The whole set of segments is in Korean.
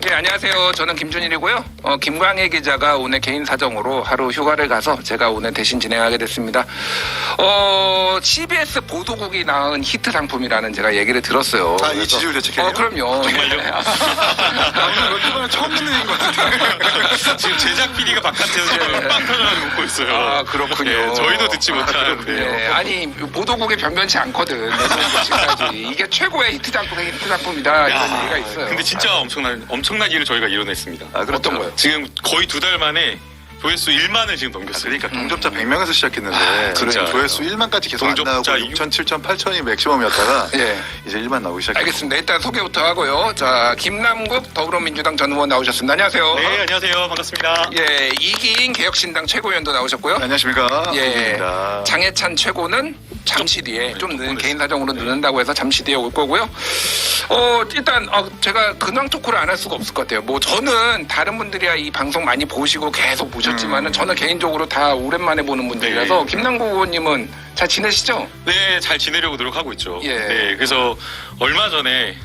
네, 안녕하세요. 저는 김준일이고요. 김광희 기자가 오늘 개인 사정으로 하루 휴가를 가서 제가 오늘 대신 진행하게 됐습니다. CBS 보도국이 낳은 히트 상품이라는 제가 얘기를 들었어요. 아, 이 지지율 대책이에요? 그럼요. 정말요? 이번에 처음 듣는 얘기인 것 같은데. 지금 제작 PD가 바깥에서 지금 빵터를 먹고 있어요. 아, 그렇군요. 네, 저희도 듣지 못하는데. 네, 아니 보도국이 변변치 않거든. 지금까지 이게 최고의 히트 상품이다 이런 얘기가 있어요. 근데 진짜 엄청난 일을 저희가 이뤄냈습니다. 아, 그렇죠. 어떤 거요? 지금 거의 2달 만에 조회수 1만을 지금 넘겼어요. 그러니까 동접자 100명에서 시작했는데 진짜. 조회수 1만까지 계속 안 나오고 동접자 6천, 7천, 8천이 맥시멈이었다가 예. 이제 1만 나오기 시작했어요. 알겠습니다. 일단 소개부터 하고요. 자, 김남국 더불어민주당 전 의원 나오셨습니다. 안녕하세요. 네, 안녕하세요. 반갑습니다. 예, 이기인 개혁신당 최고위원도 나오셨고요. 안녕하십니까. 예, 김입니다. 장해찬 최고는 잠시 뒤에 좀 늦는 늦었어요. 개인 사정으로 늦는다고 해서 잠시 뒤에 올 거고요. 일단 제가 근황 토크를 안 할 수가 없을 것 같아요. 뭐 저는 다른 분들이야 이 방송 많이 보시고 계속 보셨지만은 저는 개인적으로 다 오랜만에 보는 분들이라서 네. 김남국 의원님은 잘 지내시죠? 네, 잘 지내려고 노력하고 있죠. 예. 네, 그래서 얼마 전에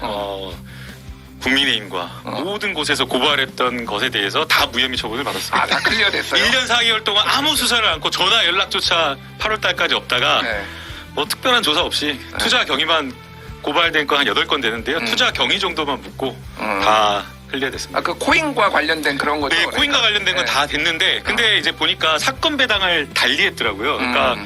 국민의힘과 모든 곳에서 고발했던 것에 대해서 다 무혐의 처분을 받았습니다. 아, 다 클리어 됐어요. 1년 4개월 동안 아무 수사를 않고 전화 연락조차 8월 달까지 없다가 네. 뭐 특별한 조사 없이 투자 경위만 고발된 건 한 8건 되는데요. 투자 경위 정도만 묻고 다 클리어됐습니다. 아, 그 코인과 관련된 그런 거죠? 네, 코인과 관련된 건 다 됐는데 근데 이제 보니까 사건 배당을 달리했더라고요. 그러니까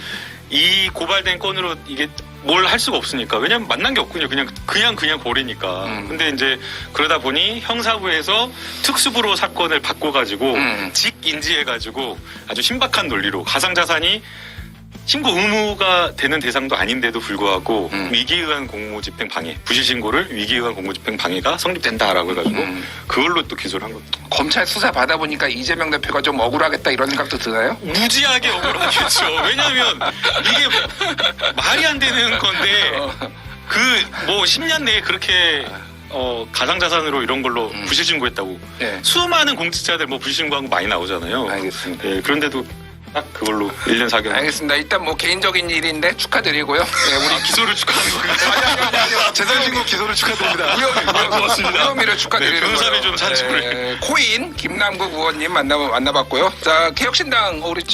이 고발된 건으로 이게 뭘 할 수가 없으니까. 왜냐면 만난 게 없군요. 그냥 고래니까. 근데 이제 그러다 보니 형사부에서 특수부로 사건을 바꿔가지고 직인지해가지고 아주 신박한 논리로 가상자산이 신고 의무가 되는 대상도 아닌데도 불구하고 위기에 의한 공무집행 방해, 부실신고를 위기에 의한 공무집행 방해가 성립된다라고 해가지고 그걸로 또 기소를 한 겁니다. 검찰 수사 받아보니까 이재명 대표가 좀 억울하겠다 이런 생각도 드나요? 무지하게 억울하겠죠. 왜냐하면 이게 말이 안 되는 건데 그 뭐 10년 내에 그렇게 가상자산으로 이런 걸로 부실신고했다고 네. 수많은 공직자들 뭐 부실신고한 거 많이 나오잖아요. 알겠습니다. 예, 그런데도 딱 그걸로 1년 4개월. 알겠습니다. 일단 뭐 개인적인 일인데 축하드리고요. 네, 우리 기소를 축하하는 거예요. 재산신고 기소를 축하드립니다. 고맙습니다. 무혐의를 축하드리는 네, 변호사를 거예요. 좀 산책을. 코인 김남국 의원님 만나봤고요. 자, 개혁신당 우리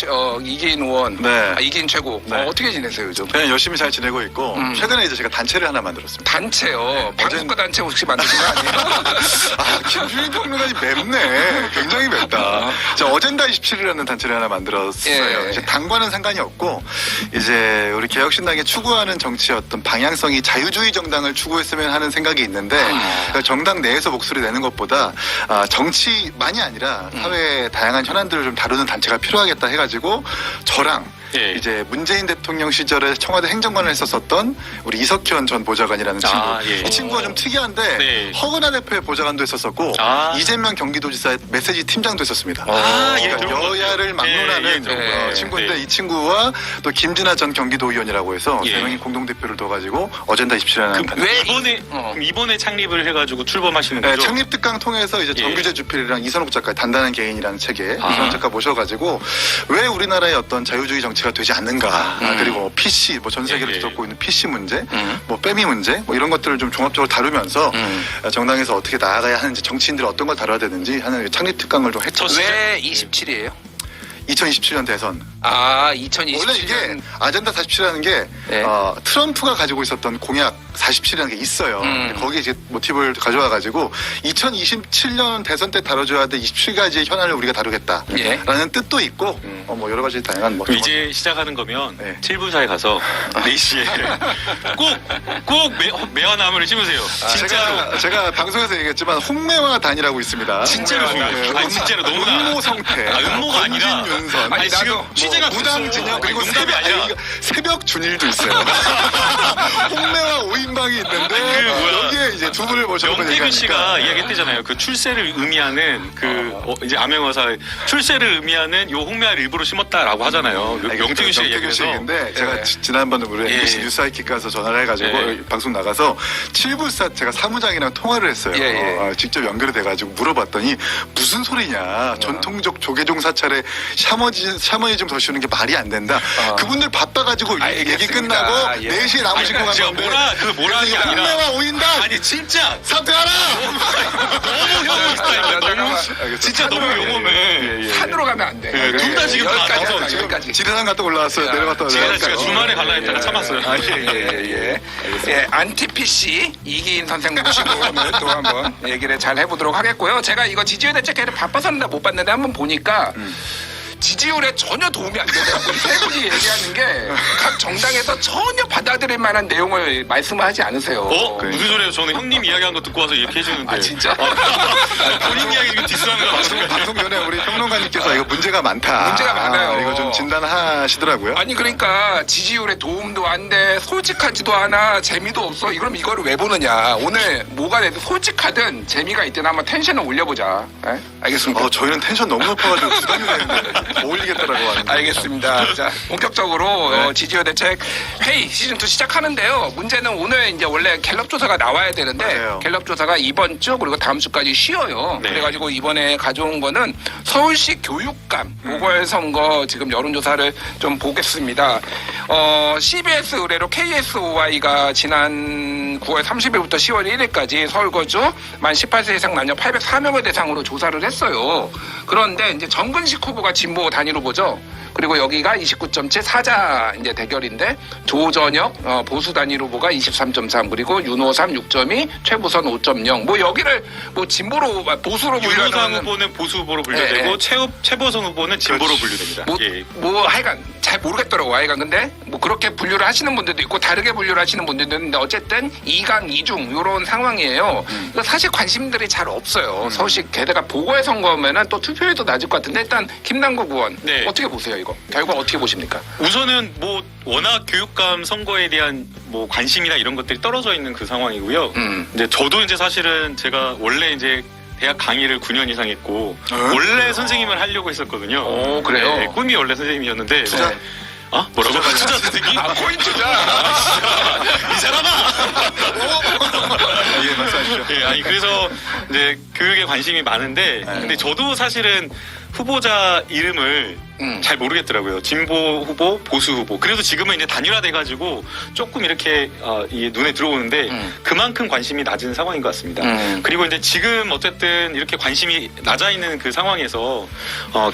이기인 의원, 네. 이기인 최고 네. 어떻게 지내세요 요즘? 그냥 열심히 잘 지내고 있고 최근에 이제 제가 단체를 하나 만들었습니다. 단체요. 방송가 단체 혹시 만드신 거 아니에요? 아, 김준일 평론가님 맵네. 굉장히 맵다. 자, 어젠다 27이라는 단체를 하나 만들었어요. 예. 이제 당과는 상관이 없고 이제 우리 개혁신당이 추구하는 정치의 어떤 방향성이 자유주의 정당을 추구했으면 하는 생각이 있는데 그러니까 정당 내에서 목소리 내는 것보다 정치만이 아니라 사회의 다양한 현안들을 좀 다루는 단체가 필요하겠다 해가지고 저랑 예. 이제 문재인 대통령 시절에 청와대 행정관을 했었던 우리 이석현 전 보좌관이라는 친구. 예. 이 친구가 좀 특이한데 네. 허은하 대표의 보좌관도 했었었고 이재명 경기도지사의 메시지 팀장도 했었습니다. 예, 그러니까 들어본 것 여야를 같아요. 막론하는 예, 친구인데 네. 이 친구와 또 김진아 전 경기도의원이라고 해서 예. 세 명이 공동대표를 둬가지고 어젠다 27이라는 단체. 왜 그럼 이번에 창립을 해가지고 출범하시는 네, 거죠? 창립 특강 통해서 이제 예. 정규재 주필이랑 이선욱 작가 단단한 개인이라는 책에 이선욱 작가 모셔가지고 왜 우리나라의 어떤 자유주의 정치가 되지 않는가 그리고 PC 뭐 전 세계로 예, 예. 뒤덮고 있는 PC 문제 뭐 빼미 문제 뭐 이런 것들을 좀 종합적으로 다루면서 정당에서 어떻게 나아가야 하는지 정치인들이 어떤 걸 다뤄야 되는지 하는 창립 특강을 좀 했죠. 왜 27이에요? 2027년 대선. 아, 2027년. 원래 이게 아젠다 47이라는 게 네. 트럼프가 가지고 있었던 공약 47이라는 게 있어요. 거기에 이제 모티브를 가져와 가지고 2027년 대선 때 다뤄줘야 될 27가지의 현안을 우리가 다루겠다라는 예. 뜻도 있고 뭐 여러 가지 다양한 뭐 그럼 이제 시작하는 거면 네. 7분 사에 가서 4시에 꼭 매화나무를 심으세요. 진짜로. 제가 방송에서 얘기했지만 홍매화 단이라고 있습니다. 진짜로 중요해요. 아니 진짜로 너무나. 음모 성태, 음모가 아니라. 윤선, 아니, 지금 나도 취재가 무당 진영 그리고 농담이 아니라. 새벽 준일도 있어요. 홍매화 5인방이 있는데 뭐야. 여기에 이제 두 분을 모셔서 영태균 씨가 얘기하니까 이야기했대잖아요. 그 출세를 의미하는 이제 암행어사 출세를 의미하는 요 홍매화를 일부러 심었다라고 하잖아요. 영태균 씨가 얘기해서. 얘기인데 제가 지난번에 우리 MBC 뉴스하이킥 가서 전화를 해가지고 방송 나가서 7불사 제가 사무장이랑 통화를 했어요. 직접 연결이 돼가지고 물어봤더니 무슨 소리냐. 전통적 조계종 사찰에 샤머니즘 더 씌우는 게 말이 안 된다. 그분들 바빠가지고 얘기 끝나고 4시에 나무신 거 제가 갔는데 뭐라 하는 게 아니라. 홍매화 5인당 아니 진짜 사퇴하라. 너무 혐오 스타일이야. 너무 진짜 너무 용험해. 산으로 가면 안 돼. 예, 둘다 지금 다 여기까지 나와서 하자, 지금 여기까지. 지리산 갔다 올라왔어요. 내려갔다 제가 올라왔어요. 주말에 갈라 했다가 참았어요. 예, 안티피씨 이기인 선생 모시고 오늘 또 한번 얘기를 잘 해보도록 하겠고요. 제가 이거 지지율 대책회를 바빠서는 못 봤는데 한번 보니까 지지율에 전혀 도움이 안 되더라고요. 세 분이 얘기하는 게 각 정당에서 전혀 받아들일 만한 내용을 말씀하지 않으세요. 무슨 소리예요? 저는 형님 이야기한 거 듣고 와서 이렇게 해주는데. 아, 진짜? 본인 이야기 지금 디스하는 거 맞는 거예요? 방송 전에 우리 평론가님께서 이거 문제가 많다. 문제가 많아요. 이거 좀 진단하시더라고요. 아니 그러니까 지지율에 도움도 안 돼, 솔직하지도 않아, 재미도 없어. 그럼 이거를 왜 보느냐? 오늘 뭐가 돼도 솔직하든 재미가 있든 한번 텐션을 올려보자. 네? 알겠습니다. 저희는 텐션 너무 높아가지고 부담이 되는데 더 올리겠다라고 하는데. 알겠습니다. 자, 본격적으로 지지율 대책 회의 시즌2 시작하는데요. 문제는 오늘 이제 원래 갤럽 조사가 나와야 되는데 맞아요. 갤럽 조사가 이번 주 그리고 다음 주까지 쉬어요. 네. 그래가지고 이번에 가져온 거는 서울시 교육감 보궐선거 지금 여론조사를 좀 보겠습니다. CBS 의뢰로 KSOY가 지난 9월 30일부터 10월 1일까지 서울 거주 만 18세 이상 남녀 804명을 대상으로 조사를 했어요. 그런데 이제 정근식 후보가 진보 단일 후보죠. 그리고 여기가 29.7 사자 이제 대결인데 조전혁 보수 단일 후보가 23.3 그리고 윤호삼 6.2 최부선 5.0 뭐 여기를 뭐 진보로 보수로 윤호삼 분류하는 후보는 보수 후보로 분류되고 최보선 후보는 진보로 분류됩니다. 뭐 하여간 잘 모르겠더라고. 하여간 근데 뭐 그렇게 분류를 하시는 분들도 있고 다르게 분류를 하시는 분들도 있는데 어쨌든 2강 2중 이런 상황이에요. 그러니까 사실 관심들이 잘 없어요. 서울시 게다가 보궐선거면은 또 투표율도 낮을 것 같은데 일단 김남국 의원 네. 어떻게 보세요 이거? 결과 어떻게 보십니까? 우선은 뭐 워낙 교육감 선거에 대한 뭐 관심이나 이런 것들이 떨어져 있는 그 상황이고요. 이제 저도 이제 사실은 제가 원래 이제 대학 강의를 9년 이상 했고 원래 선생님을 하려고 했었거든요. 오, 그래요? 네, 꿈이 원래 선생님이었는데. 투자? 뭐라고? 투자 선생님? 코인 투자. 이 사람아! 예, 말씀하십시오. 예, 아니 그래서 이제 교육에 관심이 많은데 근데 저도 사실은 후보자 이름을 잘 모르겠더라고요. 진보 후보, 보수 후보. 그래도 지금은 이제 단일화돼가지고 조금 이렇게 이게 눈에 들어오는데 그만큼 관심이 낮은 상황인 것 같습니다. 그리고 이제 지금 어쨌든 이렇게 관심이 낮아 있는 그 상황에서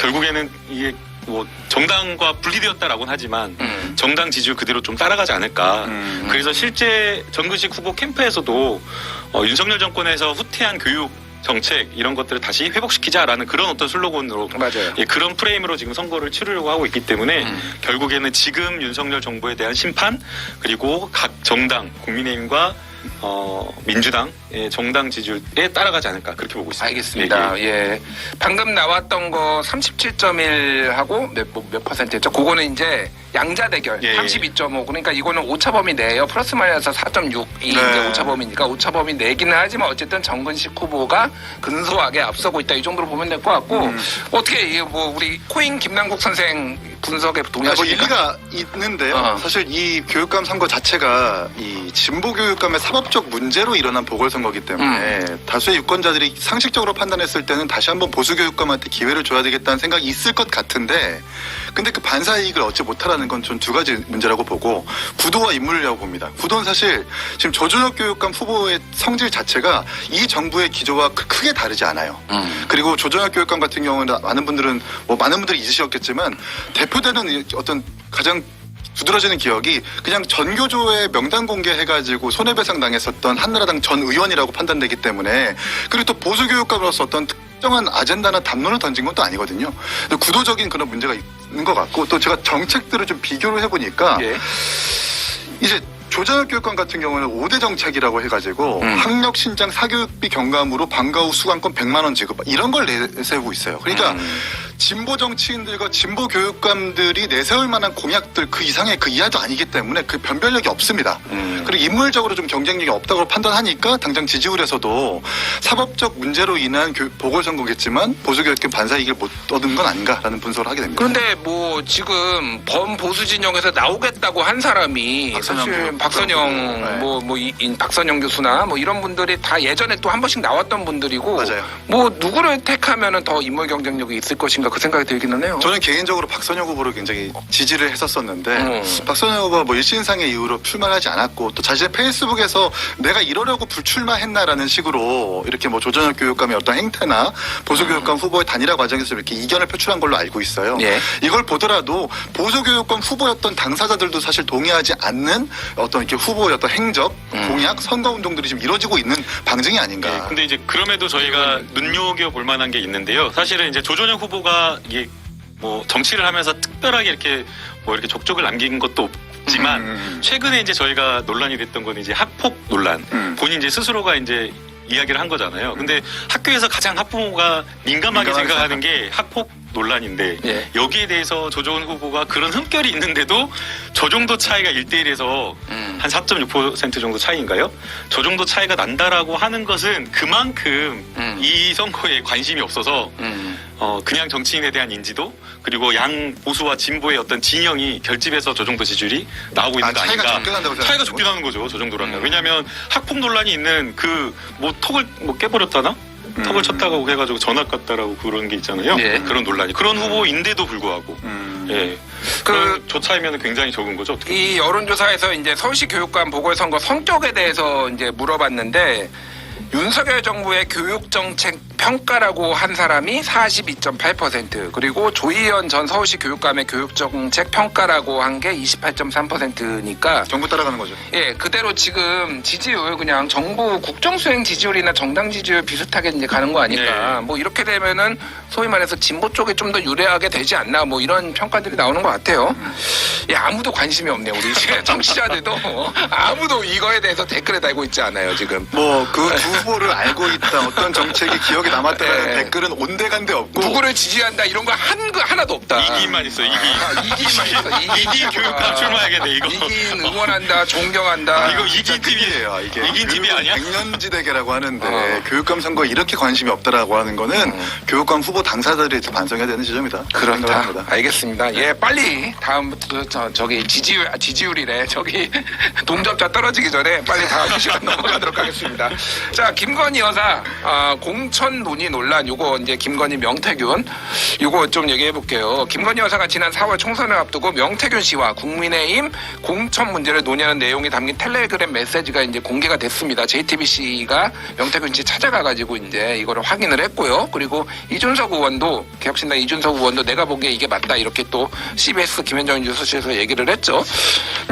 결국에는 이게 뭐 정당과 분리되었다라고는 하지만 정당 지지율 그대로 좀 따라가지 않을까. 그래서 실제 정근식 후보 캠프에서도 윤석열 정권에서 후퇴한 교육 정책 이런 것들을 다시 회복시키자라는 그런 어떤 슬로건으로 맞아요. 예, 그런 프레임으로 지금 선거를 치르려고 하고 있기 때문에 결국에는 지금 윤석열 정부에 대한 심판 그리고 각 정당 국민의힘과 민주당의 정당 지지율에 따라가지 않을까 그렇게 보고 있습니다. 알겠습니다. 예. 방금 나왔던 거 37.1하고 몇 퍼센트였죠? 그거는 이제 양자 대결 예. 32.5. 그러니까 이거는 오차범위 내요. 플러스 마이너스 4.6이 이제 오차범위니까 오차범위 내기는 하지만 어쨌든 정근식 후보가 근소하게 앞서고 있다. 이 정도로 보면 될 것 같고 어떻게 뭐 우리 코인 김남국 선생 분석에 동의하십니까? 일리가 있는데요. 사실 이 교육감 선거 자체가 이 진보 교육감의 사법적 문제로 일어난 보궐선거기 때문에 다수의 유권자들이 상식적으로 판단했을 때는 다시 한번 보수 교육감한테 기회를 줘야 되겠다는 생각이 있을 것 같은데 근데 그 반사 이익을 얻지 못하라는 건 전 두 가지 문제라고 보고 구도와 인물이라고 봅니다. 구도는 사실 지금 조전혁 교육감 후보의 성질 자체가 이 정부의 기조와 크게 다르지 않아요. 그리고 조전혁 교육감 같은 경우는 많은 분들이 잊으셨겠지만 대표되는 어떤 가장 두드러지는 기억이 그냥 전교조의 명단 공개해가지고 손해배상 당했었던 한나라당 전 의원이라고 판단되기 때문에 그리고 또 보수교육감으로서 어떤 특정한 아젠다나 담론을 던진 건 또 아니거든요. 근데 구도적인 그런 문제가 있는 것 같고 또 제가 정책들을 좀 비교를 해보니까 이제 조전혁 교육감 같은 경우는 5대 정책이라고 해가지고 학력 신장 사교육비 경감으로 방과 후 수강권 100만 원 지급 이런 걸 내세우고 있어요. 그러니까 진보 정치인들과 진보 교육감들이 내세울 만한 공약들 그 이상의 그 이하도 아니기 때문에 그 변별력이 없습니다. 그리고 인물적으로 좀 경쟁력이 없다고 판단하니까 당장 지지율에서도 사법적 문제로 인한 보궐선거겠지만 보수교육감 반사 이익을 못 얻은 건 아닌가라는 분석을 하게 됩니다. 그런데 뭐 지금 범보수 진영에서 나오겠다고 한 사람이 사실 박선영 박선영 교수나 뭐 이런 분들이 다 예전에 또 한 번씩 나왔던 분들이고 맞아요. 뭐 누구를 택하면은 더 인물 경쟁력이 있을 것인가 좀 더 그 생각이 들기는 해요. 저는 개인적으로 박선영 후보를 굉장히 지지를 했었었는데 박선영 후보가 뭐 일신상의 이유로 출마하지 않았고 또 자신의 페이스북에서 내가 이러려고 불출마했나라는 식으로 이렇게 뭐 조전혁 교육감의 어떤 행태나 보수교육감 후보의 단일화 과정에서 이렇게 이견을 표출한 걸로 알고 있어요. 예. 이걸 보더라도 보수교육감 후보였던 당사자들도 사실 동의하지 않는 어떤 이렇게 후보의 어떤 행적, 공약, 선거운동들이 지금 이루어지고 있는 방증이 아닌가. 네, 근데 이제 그럼에도 저희가 눈여겨 볼 만한 게 있는데요. 사실은 이제 조전혁 후보가 이게 뭐 정치를 하면서 특별하게 이렇게 뭐 이렇게 족적을 남긴 것도 없지만 최근에 이제 저희가 논란이 됐던 건 이제 학폭 논란. 본인 이제 스스로가 이제 이야기를 한 거잖아요. 근데 학교에서 가장 학부모가 민감하게 생각하는 게 학폭 논란인데 예. 여기에 대해서 조정훈 후보가 그런 흠결이 있는데도 저 정도 차이가 1대1에서 한 4.6% 정도 차이인가요? 저 정도 차이가 난다라고 하는 것은 그만큼 이 선거에 관심이 없어서 그냥 정치인에 대한 인지도 그리고 양 보수와 진보의 어떤 진영이 결집해서 저 정도 지지율이 나오고 있는 거 차이가 아닌가? 적게 난다고 차이가 적게 나는 거죠. 저 정도라면. 왜냐하면 학폭 논란이 있는 그 뭐 턱을 뭐 깨버렸다나? 턱을 쳤다고 해가지고 전학 갔다라고 그런 게 있잖아요. 예. 그런 논란이. 그런 후보인데도 불구하고. 예. 저 차이면 굉장히 적은 거죠. 어떻게. 이 여론조사에서 이제 서울시 교육감 보궐선거 성격에 대해서 이제 물어봤는데 윤석열 정부의 교육정책 평가라고 한 사람이 42.8% 그리고 조희연 전 서울시 교육감의 교육정책 평가라고 한 게 28.3%니까 정부 따라가는 거죠. 예, 그대로 지금 지지율 그냥 정부 국정수행 지지율이나 정당 지지율 비슷하게 이제 가는 거 아닐까. 네. 뭐 이렇게 되면은 소위 말해서 진보 쪽에 좀 더 유리하게 되지 않나 뭐 이런 평가들이 나오는 것 같아요. 예, 아무도 관심이 없네요. 우리 정치자들도 아무도 이거에 대해서 댓글에 달고 있지 않아요, 지금. 뭐 그 두 후보를 알고 있다. 어떤 정책이 기억에 남았다는 네. 댓글은 온데간데 없고 누구를 지지한다 이런 거 하나도 없다. 이기만 있어, 이기. 이기만 있어. 이기 교육감 출마해야겠네, 이거. 이긴 응원한다, 존경한다. 이거 이긴 TV예요. 이게 이긴 TV 아니야? 백년지대계라고 하는데 교육감 선거에 이렇게 관심이 없다라고 하는 거는 교육감 후보 당사자들이 반성해야 되는 지점이다. 그렇다. 생각합니다. 알겠습니다. 예, 빨리 다음부터 저기 지지율이래. 저기 동접자 떨어지기 전에 빨리 다음 시간 넘어가도록 하겠습니다. 자, 김건희 여사 공천 논의 논란 요거 이제 김건희 명태균 요거 좀 얘기해 볼게요. 김건희 여사가 지난 4월 총선을 앞두고 명태균 씨와 국민의힘 공천 문제를 논의하는 내용이 담긴 텔레그램 메시지가 이제 공개가 됐습니다. JTBC가 명태균 씨 찾아가가지고 이제 이거를 확인을 했고요. 그리고 이준석 의원도 개혁신당 이준석 의원도 내가 보기에 이게 맞다 이렇게 또 CBS 김현정 뉴스실에서 얘기를 했죠.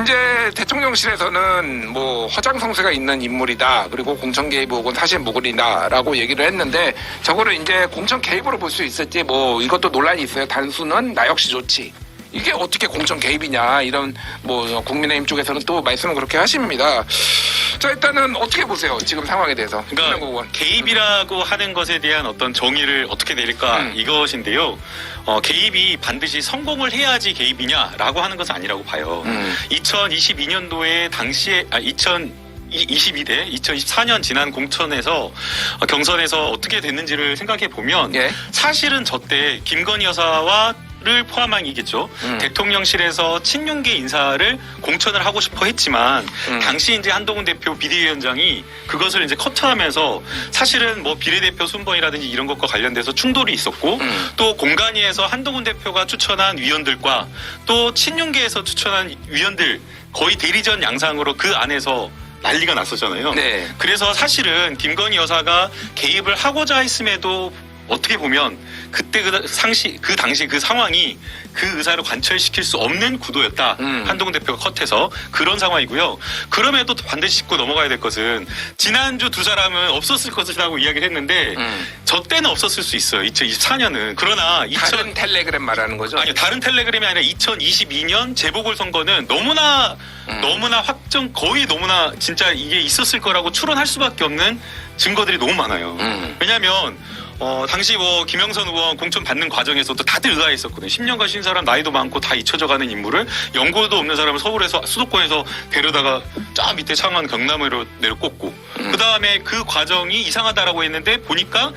이제 대통령실에서는 뭐 허장성세가 있는 인물이다. 그리고 공천 개입 혹은 사실 무근이다라고 얘기를 했는데 저거를 이제 공천 개입으로 볼 수 있을지 뭐 이것도 논란이 있어요. 단수는 나 역시 좋지. 이게 어떻게 공천 개입이냐 이런 뭐 국민의힘 쪽에서는 또 말씀을 그렇게 하십니다. 자, 일단은 어떻게 보세요? 지금 상황에 대해서. 그러니까 개입이라고 하는 것에 대한 어떤 정의를 어떻게 내릴까 이것인데요. 개입이 반드시 성공을 해야지 개입이냐라고 하는 것은 아니라고 봐요. 2022년도에 당시에 2024년 지난 공천에서 경선에서 어떻게 됐는지를 생각해 보면 예. 사실은 저때 김건희 여사를 포함한이겠죠. 대통령실에서 친윤계 인사를 공천을 하고 싶어 했지만 당시 이제 한동훈 대표 비대위원장이 그것을 이제 커트하면서 사실은 뭐 비례대표 순번이라든지 이런 것과 관련돼서 충돌이 있었고 또 공간위에서 한동훈 대표가 추천한 위원들과 또 친윤계에서 추천한 위원들 거의 대리전 양상으로 그 안에서 난리가 났었잖아요. 네. 그래서 사실은 김건희 여사가 개입을 하고자 했음에도 어떻게 보면 그때 그 당시 그 상황이 그 의사를 관철시킬 수 없는 구도였다. 한동훈 대표가 컷해서 그런 상황이고요. 그럼에도 반드시 짚고 넘어가야 될 것은 지난주 두 사람은 없었을 것이라고 이야기를 했는데 저 때는 없었을 수 있어요. 2024년은. 그러나 다른 텔레그램 말하는 거죠? 아니요. 다른 텔레그램이 아니라 2022년 재보궐선거는 너무나 거의 너무나 진짜 이게 있었을 거라고 추론할 수밖에 없는 증거들이 너무 많아요. 왜냐하면 당시 뭐 김영선 의원 공천 받는 과정에서도 다들 의아했었거든요. 10년간 쉰 사람 나이도 많고 다 잊혀져가는 인물을 연고도 없는 사람을 서울에서 수도권에서 데려다가 저 밑에 창원 경남으로 내려꽂고 그 다음에 그 과정이 이상하다라고 했는데 보니까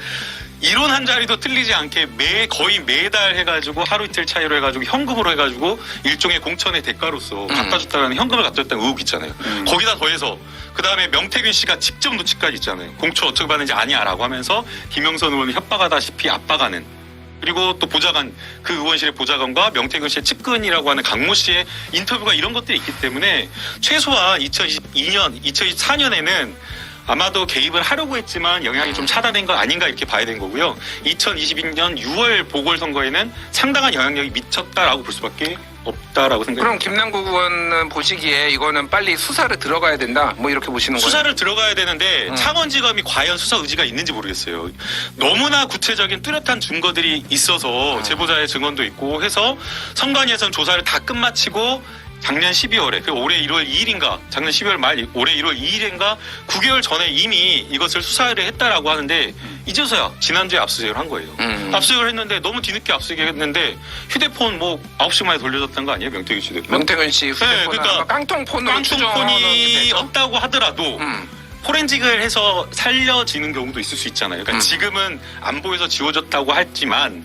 이론 한 자리도 틀리지 않게 거의 매달 해가지고 하루 이틀 차이로 해가지고 현금으로 해가지고 일종의 공천의 대가로서 갖다 줬다는 현금을 갖다 줬다는 의혹 있잖아요. 거기다 더해서 그 다음에 명태균 씨가 직접 노치까지 있잖아요. 공천 어떻게 받는지 아니야라고 하면서 김영선 의원을 협박하다시피 압박하는 그리고 또 보좌관, 그 의원실의 보좌관과 명태균 씨의 측근이라고 하는 강모 씨의 인터뷰가 이런 것들이 있기 때문에 최소한 2024년에는 아마도 개입을 하려고 했지만 영향이 좀 차단된 건 아닌가 이렇게 봐야 되는 거고요. 2022년 6월 보궐선거에는 상당한 영향력이 미쳤다라고 볼 수밖에 없다라고 생각합니다. 그럼 김남국 의원은 보시기에 이거는 빨리 수사를 들어가야 된다. 뭐 이렇게 보시는 거예요? 수사를 들어가야 되는데 창원지검이 과연 수사 의지가 있는지 모르겠어요. 너무나 구체적인 뚜렷한 증거들이 있어서 제보자의 증언도 있고 해서 선관위에서는 조사를 다 끝마치고 작년 12월에 그 올해 1월 2일인가 작년 12월 말 올해 1월 2일인가 9개월 전에 이미 이것을 수사를 했다라고 하는데 이제서야 지난주에 압수수색을 한 거예요. 압수수색을 했는데 너무 뒤늦게 압수수색을 했는데 휴대폰 뭐 9시 만에 돌려줬다는 거 아니에요? 명태균 씨 휴대폰. 명태균 씨 휴대폰 그러니까 깡통폰으로 깡통폰이 없다고 하더라도 포렌직을 해서 살려지는 경우도 있을 수 있잖아요. 그러니까 지금은 안 보여서 지워졌다고 했지만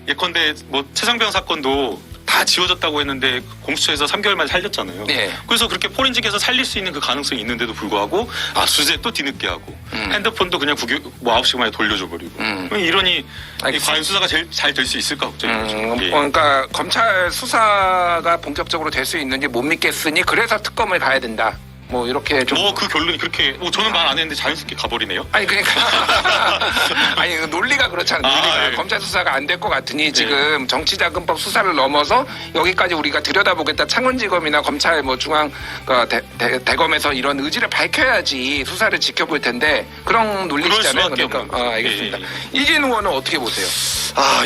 예컨대 뭐 최상병 사건도 다 지워졌다고 했는데 공수처에서 3개월 만에 살렸잖아요. 예. 그래서 그렇게 포렌직에서 살릴 수 있는 그 가능성이 있는데도 불구하고 압수수색 또 뒤늦게 하고 핸드폰도 그냥 9시 만에 돌려줘 버리고 이러니 알겠습니다. 과연 수사가 제일 잘 될 수 있을까 걱정인 거죠. 예. 그러니까 검찰 수사가 본격적으로 될 수 있는지 못 믿겠으니 그래서 특검을 가야 된다. 뭐 이렇게 좀. 그 결론이 그렇게 저는 말 안 했는데 자연스럽게 가버리네요. 아니 그러니까 아니 논리가 그렇잖아요. 논리가. 예. 검찰 수사가 안 될 것 같으니 지금 정치자금법 수사를 넘어서 여기까지 우리가 들여다보겠다. 창원지검이나 검찰 뭐 중앙 대검에서 이런 의지를 밝혀야지 수사를 지켜볼 텐데 그런 논리시잖아요. 그럴 수밖에 그러니까 없는 거죠. 알겠습니다. 예. 이진 의원은 어떻게 보세요?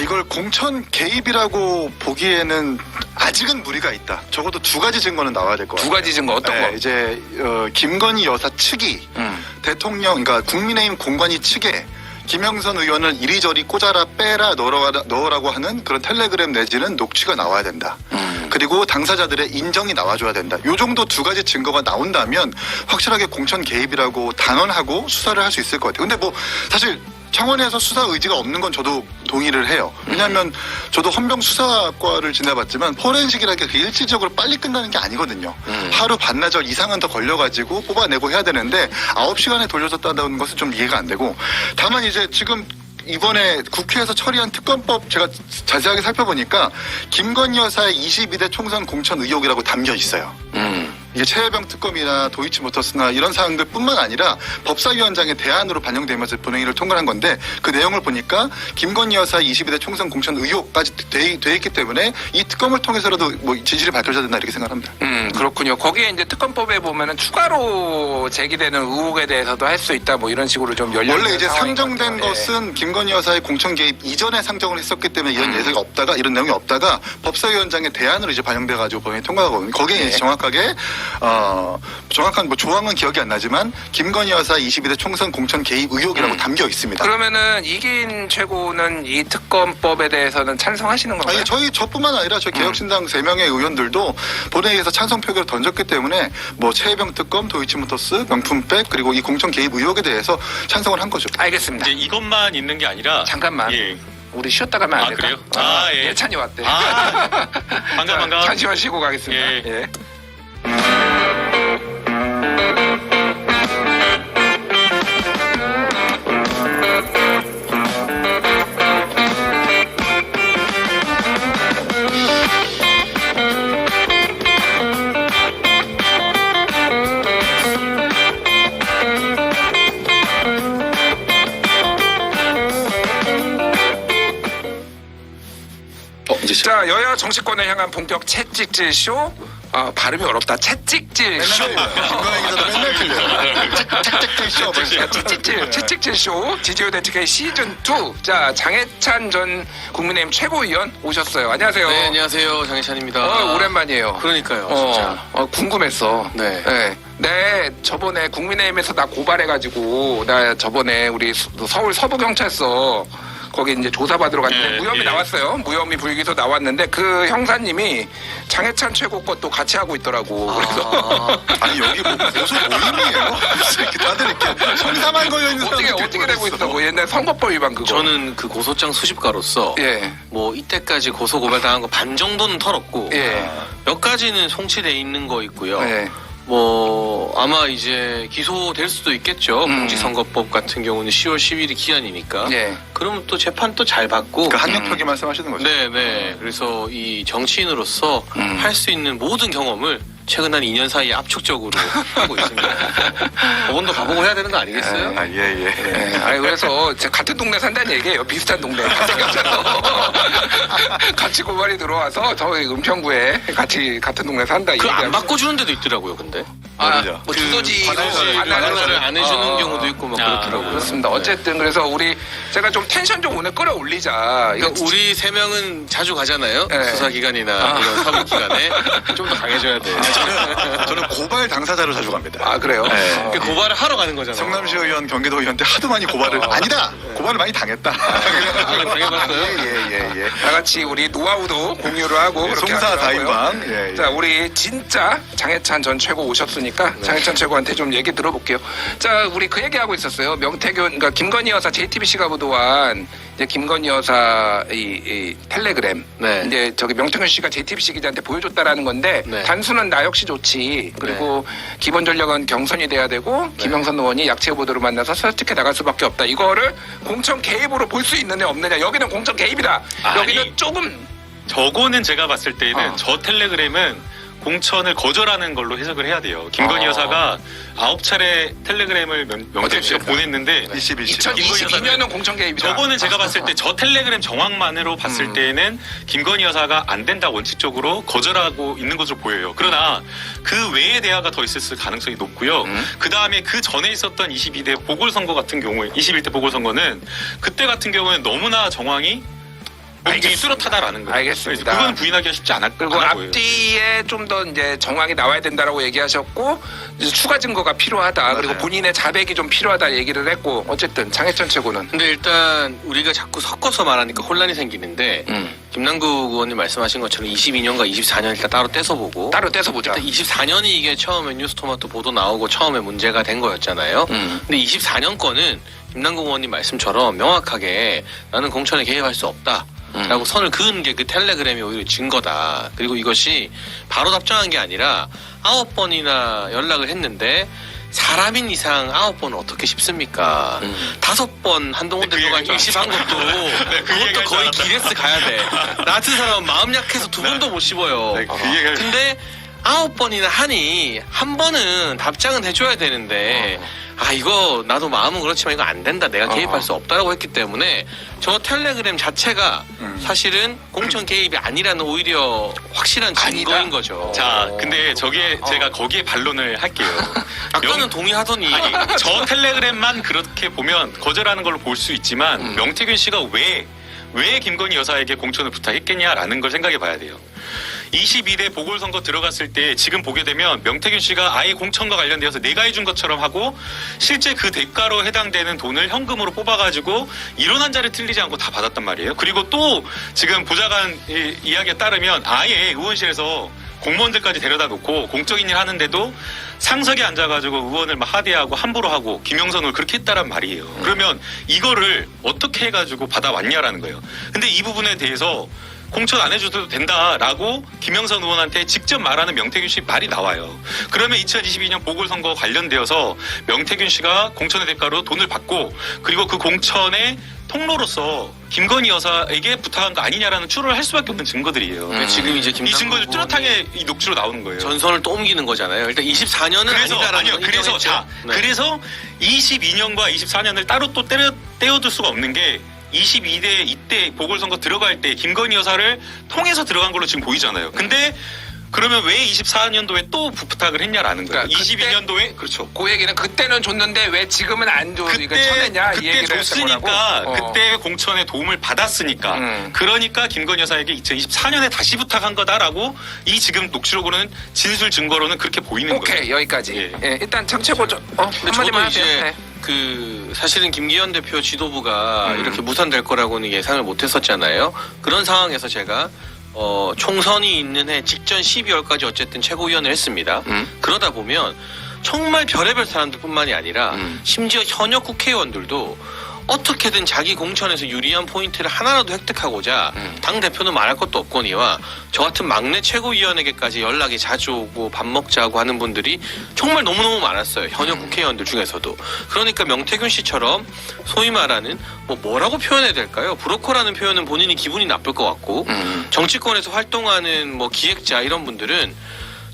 이걸 공천 개입이라고 보기에는 아직은 무리가 있다. 적어도 두 가지 증거는 나와야 될 것 같아요. 두 가지 증거 어떤 거? 이제 김건희 여사 측이 대통령, 그러니까 국민의힘 공관위 측에 김영선 의원을 이리저리 꽂아라 빼라 넣으라고 하는 그런 텔레그램 내지는 녹취가 나와야 된다. 그리고 당사자들의 인정이 나와줘야 된다. 요 정도 두 가지 증거가 나온다면 확실하게 공천 개입이라고 단언하고 수사를 할 수 있을 것 같아요. 근데 뭐 사실 청원에서 수사 의지가 없는 건 저도 동의를 해요. 왜냐하면 저도 헌병 수사과를 지내봤지만 포렌식이라는 게 일시적으로 빨리 끝나는 게 아니거든요. 하루 반나절 이상은 더 걸려가지고 뽑아내고 해야 되는데 9시간에 돌려줬다는 것은 좀 이해가 안 되고 다만 이제 지금 이번에 국회에서 처리한 특검법 제가 자세하게 살펴보니까 김건희 여사의 22대 총선 공천 의혹이라고 담겨 있어요. 이게 최혜병 특검이나 도이치모터스나 이런 사항들뿐만 아니라 법사위원장의 대안으로 반영되면서 본회의를 통과한 건데 그 내용을 보니까 김건희 여사의 22대 총선 공천 의혹까지 돼 있기 때문에 이 특검을 통해서라도 뭐 진실이 밝혀져야 된다 이렇게 생각합니다. 그렇군요. 거기에 이제 특검법에 보면은 추가로 제기되는 의혹에 대해서도 할 수 있다 뭐 이런 식으로 좀 열려. 원래 이제 상정된 것은 김건희 여사의 공천 개입 이전에 상정을 했었기 때문에 이런 예상이 없다가 이런 내용이 없다가 법사위원장의 대안으로 이제 반영돼가지고 본회의 통과하거든요. 거기에 이제 정확하게 정확한 뭐 조항은 기억이 안 나지만 김건희 여사 22대 총선 공천 개입 의혹이라고 담겨 있습니다. 그러면은 이긴 최고는 이 특검법에 대해서는 찬성하시는 건가요? 아니 저뿐만 아니라 저 개혁신당 3명의 의원들도 본회의에서 찬성 표결을 던졌기 때문에 뭐 최혜병 특검, 도이치모터스, 명품백 그리고 이 공천 개입 의혹에 대해서 찬성을 한 거죠. 알겠습니다. 이제 이것만 있는 게 아니라 잠깐만. 예. 우리 쉬었다 가면 안 될까? 그래요? 예. 예찬이 왔대. 반가. 잠시만 쉬고 가겠습니다. 예. 예. 자, 여야 정치권을 향한 본격 채찍질 쇼. 발음이 어렵다. 채찍질 쇼. 김건희 기자도 맨날 틀려요. 채찍질 쇼. 지지오 대책의 시즌 2. 자, 장해찬 전 국민의힘 최고위원 오셨어요. 안녕하세요. 네, 안녕하세요. 장혜찬입니다. 오랜만이에요. 그러니까요, 진짜. 궁금했어. 네. 네, 저번에 국민의힘에서 나 고발해가지고 나 저번에 우리 서울 서부경찰서 거기 이제 조사받으러 갔는데 무혐의 나왔어요. 무혐의 불기소 나왔는데 그 형사님이 장해찬 최고 것도 같이 하고 있더라고. 그래서 아니 여기 뭐 고소 모임이에요? 이렇게 다들 이렇게 성사만 걸려 있는 사람들 어떻게 되고 있어? 뭐 옛날 선거법 위반 그거. 저는 그 고소장 수집가로서 뭐 이때까지 고소 고발 당한 거 반 정도는 털었고 예. 몇 가지는 송치돼 있는 거 있고요. 예. 뭐 아마 이제 기소될 수도 있겠죠. 공직선거법 같은 경우는 10월 10일이 기한이니까. 예. 그러면 또 재판 또 잘 받고. 그 학력표기 말씀하시는 거죠? 네네. 그래서 이 정치인으로서 할 수 있는 모든 경험을 최근 한 2년 사이에 압축적으로 하고 있습니다. 법원도 가보고 해야 되는 거 아니겠어요? 아, 예, 예. 네. 아니 그래서 같은 동네 산다는 얘기예요. 비슷한 동네. 같이 고발이 들어와서 저희 은평구에 같은 동네 산다. 이 그거 안 얘기하면서. 바꿔주는 데도 있더라고요, 근데. 모르죠. 뭐 주소지로 관할을 안 해주는 어. 경우도 있고 막 그렇더라고요. 그렇습니다. 어쨌든 그래서 제가 좀 텐션 좀 오늘 끌어올리자. 이거 그러니까 우리 세 명은 자주 가잖아요. 네. 수사기관이나 이런 사법기관에 좀 더 강해져야 돼. 저는 고발 당사자로 자주 갑니다. 아 그래요? 네. 그 고발을 하러 가는 거잖아요. 성남시 의원, 경기도 의원 때 하도 많이 고발을 아니다. 고발을 많이 당했다. 당해봤어요? 예. 다 같이 우리 노하우도 공유를 하고 그렇게 송사 하더라고요. 다인방. 예. 자, 우리 진짜 장해찬 전 최고 오셨으니까 장해찬 최고한테 좀 얘기 들어볼게요. 자, 우리 그 얘기하고 있었어요. 그러니까 김건희 여사 JTBC가 보도한 이제 김건희 여사 이 텔레그램. 네. 이제 저기 명태균 씨가 JTBC 기자한테 보여줬다라는 건데 네. 단순은 나 역시 좋지. 그리고 기본 전력은 경선이 돼야 되고 김영선 의원이 약체 후보들을 만나서 설득해 나갈 수밖에 없다. 이거를 공천 개입으로 볼 수 있느냐 없느냐. 여기는 공천 개입이다. 여기는 아니. 조금 저거는 제가 봤을 때는 저 텔레그램은 공천을 거절하는 걸로 해석을 해야 돼요. 김건희 여사가 9차례 텔레그램을 명태균 씨가 보냈는데 2022년은 공천 개입이다. 저거는 제가 봤을 때 저 텔레그램 정황만으로 봤을 때에는 김건희 여사가 안 된다 원칙적으로 거절하고 있는 것으로 보여요. 그러나 그 외의 대화가 더 있을 가능성이 높고요. 그 다음에 그 전에 있었던 22대 보궐선거 같은 경우에 21대 보궐선거는 그때 같은 경우는 너무나 정황이 굉장히 뚜렷하다라는 거예요. 알겠습니다. 그건 부인하기가 쉽지 그리고 않아 보여요. 앞뒤에 좀 더 이제 정황이 나와야 된다라고 얘기하셨고 이제 추가 증거가 필요하다. 그리고 맞아요. 본인의 자백이 좀 필요하다 얘기를 했고 어쨌든 장해찬 최고는 근데 일단 우리가 자꾸 섞어서 말하니까 혼란이 생기는데 김남국 의원님 말씀하신 것처럼 22년과 24년 일단 따로 떼서 보고 따로 떼서 보자. 일단 24년이 이게 처음에 뉴스토마토 보도 나오고 처음에 문제가 된 거였잖아요. 근데 24년 거는 김남국 의원님 말씀처럼 명확하게 나는 공천에 개입할 수 없다. 라고 선을 그은 게 그 텔레그램이 오히려 증거다. 그리고 이것이 바로 답장한 게 아니라 9번이나 연락을 했는데 사람인 이상 9번은 어떻게 씹습니까? 5번 한동훈 그 대표가 얘기할 줄 일십한 것도 그 그것도 얘기할 거의 줄 기레스 가야 돼. 나 같은 사람은 마음 약해서 2번도 못 씹어요. 네, 그 얘기할 근데 9번이나 하니 한 번은 답장은 해줘야 되는데 아 이거 나도 마음은 그렇지만 이거 안 된다 내가 개입할 수 없다라고 했기 때문에 저 텔레그램 자체가 사실은 공천 개입이 아니라는 오히려 확실한 증거인 거죠. 자, 근데 저기에 제가 거기에 반론을 할게요. 아까는 동의하더니 아니, 저 텔레그램만 그렇게 보면 거절하는 걸로 볼 수 있지만 명태균 씨가 왜 김건희 여사에게 공천을 부탁했겠냐라는 걸 생각해 봐야 돼요. 22대 보궐선거 들어갔을 때 지금 보게 되면 명태균 씨가 아예 공천과 관련되어서 내가 해준 것처럼 하고 실제 그 대가로 해당되는 돈을 현금으로 뽑아가지고 이론 한 자리 틀리지 않고 다 받았단 말이에요. 그리고 또 지금 보좌관 이야기에 따르면 아예 의원실에서 공무원들까지 데려다 놓고 공적인 일 하는데도 상석에 앉아가지고 의원을 막 하대하고 함부로 하고 김영선을 그렇게 했다란 말이에요. 그러면 이거를 어떻게 해가지고 받아왔냐라는 거예요. 근데 이 부분에 대해서 공천 안 해줘도 된다라고 김영선 의원한테 직접 말하는 명태균 씨 말이 나와요. 그러면 2022년 보궐선거 관련되어서 명태균 씨가 공천의 대가로 돈을 받고 그리고 그 공천의 통로로서 김건희 여사에게 부탁한 거 아니냐라는 추론을 할 수밖에 없는 증거들이에요. 지금 이제 이 증거를 뚜렷하게 이 녹취로 나오는 거예요. 전선을 또 옮기는 거잖아요. 일단 24년은 그래서 아니다라는 아니요. 걸 그래서 인정했죠. 자, 네. 그래서 22년과 24년을 따로 또 떼어둘 수가 없는 게 22대 이때 보궐선거 들어갈 때 김건희 여사를 통해서 들어간 걸로 지금 보이잖아요. 근데 그러면 왜 24년도에 또 부탁을 했냐라는 거예요. 그러니까 22년도에 그렇죠. 그 얘기는 그때는 줬는데 왜 지금은 안 줘? 이거 그때 쳐냈냐? 이 그때 얘기를 줬으니까 했던 거라고. 그때 공천에 도움을 받았으니까 그러니까 김건희 여사에게 2024년에 다시 부탁한 거다라고 이 지금 녹취록으로는 진술 증거로는 그렇게 보이는 오케이 거예요. 여기까지. 예. 예, 일단 장채고 근데 한마디만 저도 하세요. 이제 네. 그 사실은 김기현 대표 지도부가 이렇게 무산될 거라고는 예상을 못했었잖아요. 그런 상황에서 제가 총선이 있는 해 직전 12월까지 어쨌든 최고위원을 했습니다. 그러다 보면 정말 별의별 사람들뿐만이 아니라 심지어 현역 국회의원들도 어떻게든 자기 공천에서 유리한 포인트를 하나라도 획득하고자 당 대표는 말할 것도 없거니와 저 같은 막내 최고위원에게까지 연락이 자주 오고 밥 먹자고 하는 분들이 정말 너무너무 많았어요. 현역 국회의원들 중에서도. 그러니까 명태균 씨처럼 소위 말하는 뭐라고 표현해야 될까요? 브로커라는 표현은 본인이 기분이 나쁠 것 같고 정치권에서 활동하는 뭐 기획자 이런 분들은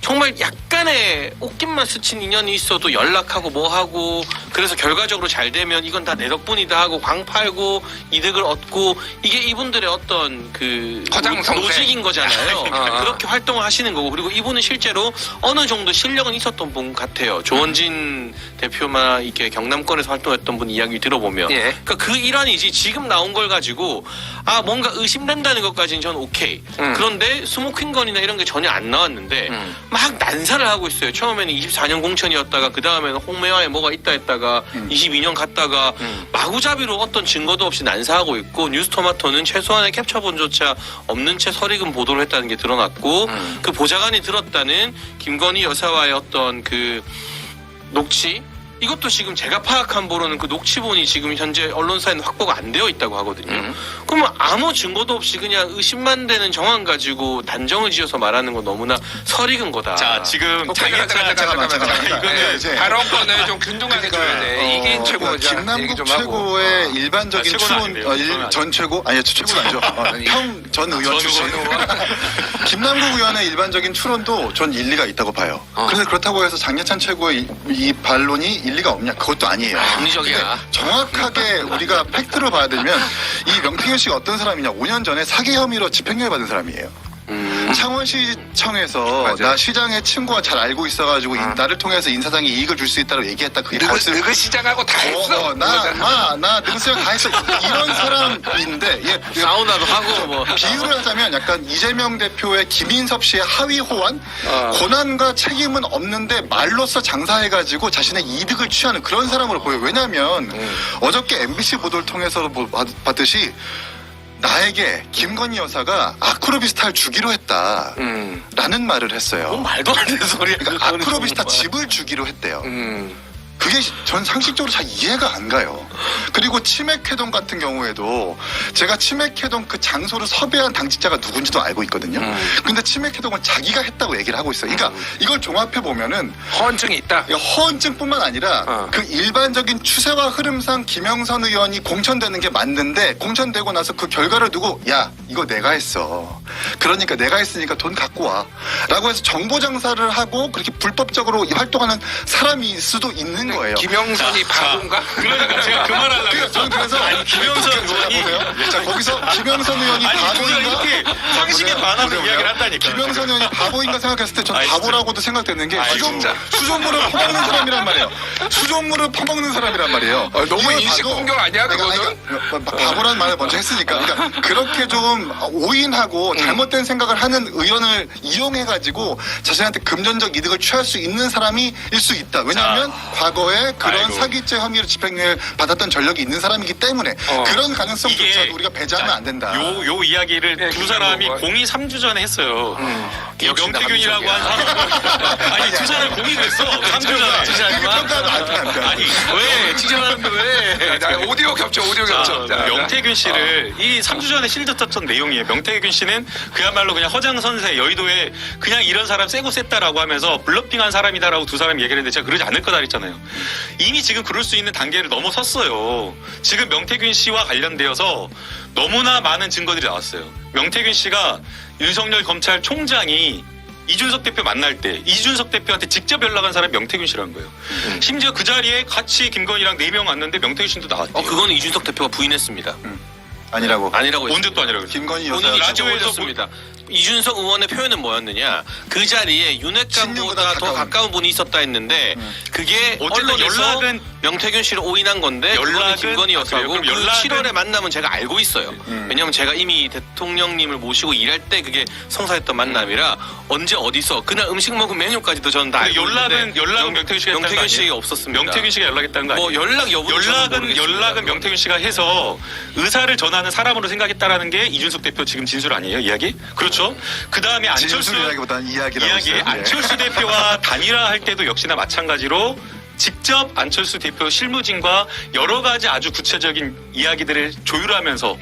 정말 약간의 옷깃만 스친 인연이 있어도 연락하고 뭐하고 그래서 결과적으로 잘 되면 이건 다 내 덕분이다 하고 광 팔고 이득을 얻고 이게 이분들의 어떤 그 허장성세. 로직인 거잖아요. 그렇게 활동을 하시는 거고 그리고 이분은 실제로 어느 정도 실력은 있었던 분 같아요. 조원진 대표나 이렇게 경남권에서 활동했던 분 이야기 들어보면 예. 그러니까 그 일환이지 지금 나온 걸 가지고 뭔가 의심된다는 것까지는 전 오케이. 그런데 스모킹건이나 이런 게 전혀 안 나왔는데 막 난사를 하고 있어요. 처음에는 24년 공천이었다가 그 다음에는 홍매화에 뭐가 있다 했다가 22년 갔다가 마구잡이로 어떤 증거도 없이 난사하고 있고 뉴스토마토는 최소한의 캡처본조차 없는 채 설익은 보도를 했다는 게 드러났고 그 보좌관이 들었다는 김건희 여사와의 어떤 그 녹취 이것도 지금 제가 파악한 바로는 그 녹취본이 지금 현재 언론사에는 확보가 안 되어 있다고 하거든요. 그러면 아무 증거도 없이 그냥 의심만 되는 정황 가지고 단정을 지어서 말하는 건 너무나 설익은 거다. 자, 지금 잠깐만. 이거는 이제 발언권을 좀 균등하게 줘야 돼. 이게 최고자. 김남국 최고의 일반적인 최고는 추론, 아니래요. 전 최고? 아니, 최고는 아니죠. 전 의원 출신. 김남국 의원의 일반적인 추론도 전 일리가 있다고 봐요. 그런데 그렇다고 해서 장례찬 최고의 이 반론이 일리가 없냐? 그것도 아니에요. 합리적이야. 근데 정확하게 우리가 팩트로 봐야 되면 이 명태균 씨가 어떤 사람이냐? 5년 전에 사기 혐의로 집행유예 받은 사람이에요. 창원시청에서 맞아요. 나 시장의 친구가 잘 알고 있어가지고 나를 통해서 인사상의 이익을 줄 수 있다고 얘기했다. 그게 다 했어요. 느그 시장하고 다 했어. 나 능수형 다 했어. 이런 사람인데, 사우나도 하고 뭐 비유를 하자면 약간 이재명 대표의 김인섭 씨의 하위 호환? 권한과 책임은 없는데 말로써 장사해가지고 자신의 이득을 취하는 그런 사람으로 보여요. 왜냐면 어저께 MBC 보도를 통해서 봤듯이 나에게 김건희 여사가 아크로비스타를 주기로 했다. 라는 말을 했어요. 말도 안 되는 소리야. 그러니까 아크로비스타 집을 주기로 했대요. 그게 전 상식적으로 잘 이해가 안 가요. 그리고 치맥회동 같은 경우에도 제가 치맥회동 그 장소를 섭외한 당직자가 누군지도 알고 있거든요. 근데 치맥회동은 자기가 했다고 얘기를 하고 있어요. 그러니까 이걸 종합해 보면은 허언증이 있다. 허언증뿐만 아니라 그 일반적인 추세와 흐름상 김영선 의원이 공천되는 게 맞는데 공천되고 나서 그 결과를 두고 야 이거 내가 했어. 그러니까 내가 했으니까 돈 갖고 와. 라고 해서 정보 장사를 하고 그렇게 불법적으로 활동하는 사람일 수도 있는 거예요. 김영선이 바본가? 그러니까 제가 그 말 하려고 저는 그래서 김영선 의원이 자 거기서 김영선 의원이 바보인가? 이렇게 상식에 반하는 보세요. 이야기를 한다니까. 김영선 의원이 바보인가 생각했을 때 전 아이, 바보라고도 생각되는 게 진짜. 수존물을 퍼먹는 사람이란 말이에요. 수존물을 퍼먹는 사람이란 말이에요. 너무 이걸 인식 봐도 공격 아니야, 그거는? 바보라는 말을 먼저 했으니까. 그러니까 그렇게 좀 오인하고 잘못된 생각을 하는 의원을 이용해가지고 자신한테 금전적 이득을 취할 수 있는 사람이 일 수 있다. 왜냐하면 과거에 그런 아이고. 사기죄 혐의로 집행유예 받았던 전력이 있는 사람이기 때문에 그런 가능성조차도 우리가 배제하면 안 된다. 요 이야기를 네, 두 사람이 그거. 공이 3주 전에 했어요. 역시 명태균이라고 한 사람. 아니 두 사람 공이 됐어. 3주 전에. 그게 평가도 안 돼. 아니 왜 칭찬하는데 왜? 자, 오디오 겹쳐. 자, 명태균 씨를 이 3주 전에 실드 떴던 내용이에요. 명태균 씨는 그야말로 그냥 허장선세 여의도에 그냥 이런 사람 세고 셌다라고 하면서 블러핑한 사람이다라고 두 사람이 얘기를 했는데 제가 그러지 않을 거다 그랬잖아요. 이미 지금 그럴 수 있는 단계를 넘어섰어요. 지금 명태균 씨와 관련되어서 너무나 많은 증거들이 나왔어요. 명태균 씨가 윤석열 검찰총장이 이준석 대표 만날 때 이준석 대표한테 직접 연락한 사람이 명태균 씨라는 거예요. 심지어 그 자리에 같이 김건희랑 4명 왔는데 명태균 씨도 나왔대요. 그건 이준석 대표가 부인했습니다. 아니라고. 아니라고 언제 또 아니라고 그랬어요? 김건희 여사 본인이 라디오에서 라디오에서습니다 이준석 의원의 표현은 뭐였느냐? 그 자리에 윤핵관보다 더 가까운 분이 있었다 했는데 그게 어쨌든 언론에서 연락은- 명태균 씨를 오인한 건데 그거는 연락은- 김건희 여사고 그래요? 그 그럼 연락은- 7월에 만남은 제가 알고 있어요. 왜냐하면 제가 이미 대통령님을 모시고 일할 때 그게 성사했던 만남이라 언제 어디서 그날 음식 먹은 메뉴까지도 저는 다 알고 있는데 연락은 명태균 씨가 했다는 거 명태균 아니에요? 씨가 없었습니다. 명태균 씨가 연락했다는 거 아니에요? 뭐 연락 여부는 연락은 명태균 씨가 해서 의사를 전하는 사람으로 생각했다라는 게 이준석 대표 지금 진술 아니에요? 이야기? 그렇죠. 그 다음에 안철수 진술 이야기보다는 이야기라고 이야기 했어요. 안철수 대표와 단일화할 때도 역시나 마찬가지로 직접 안철수 대표 실무진과 여러 가지 아주 구체적인 이야기들을 조율하면서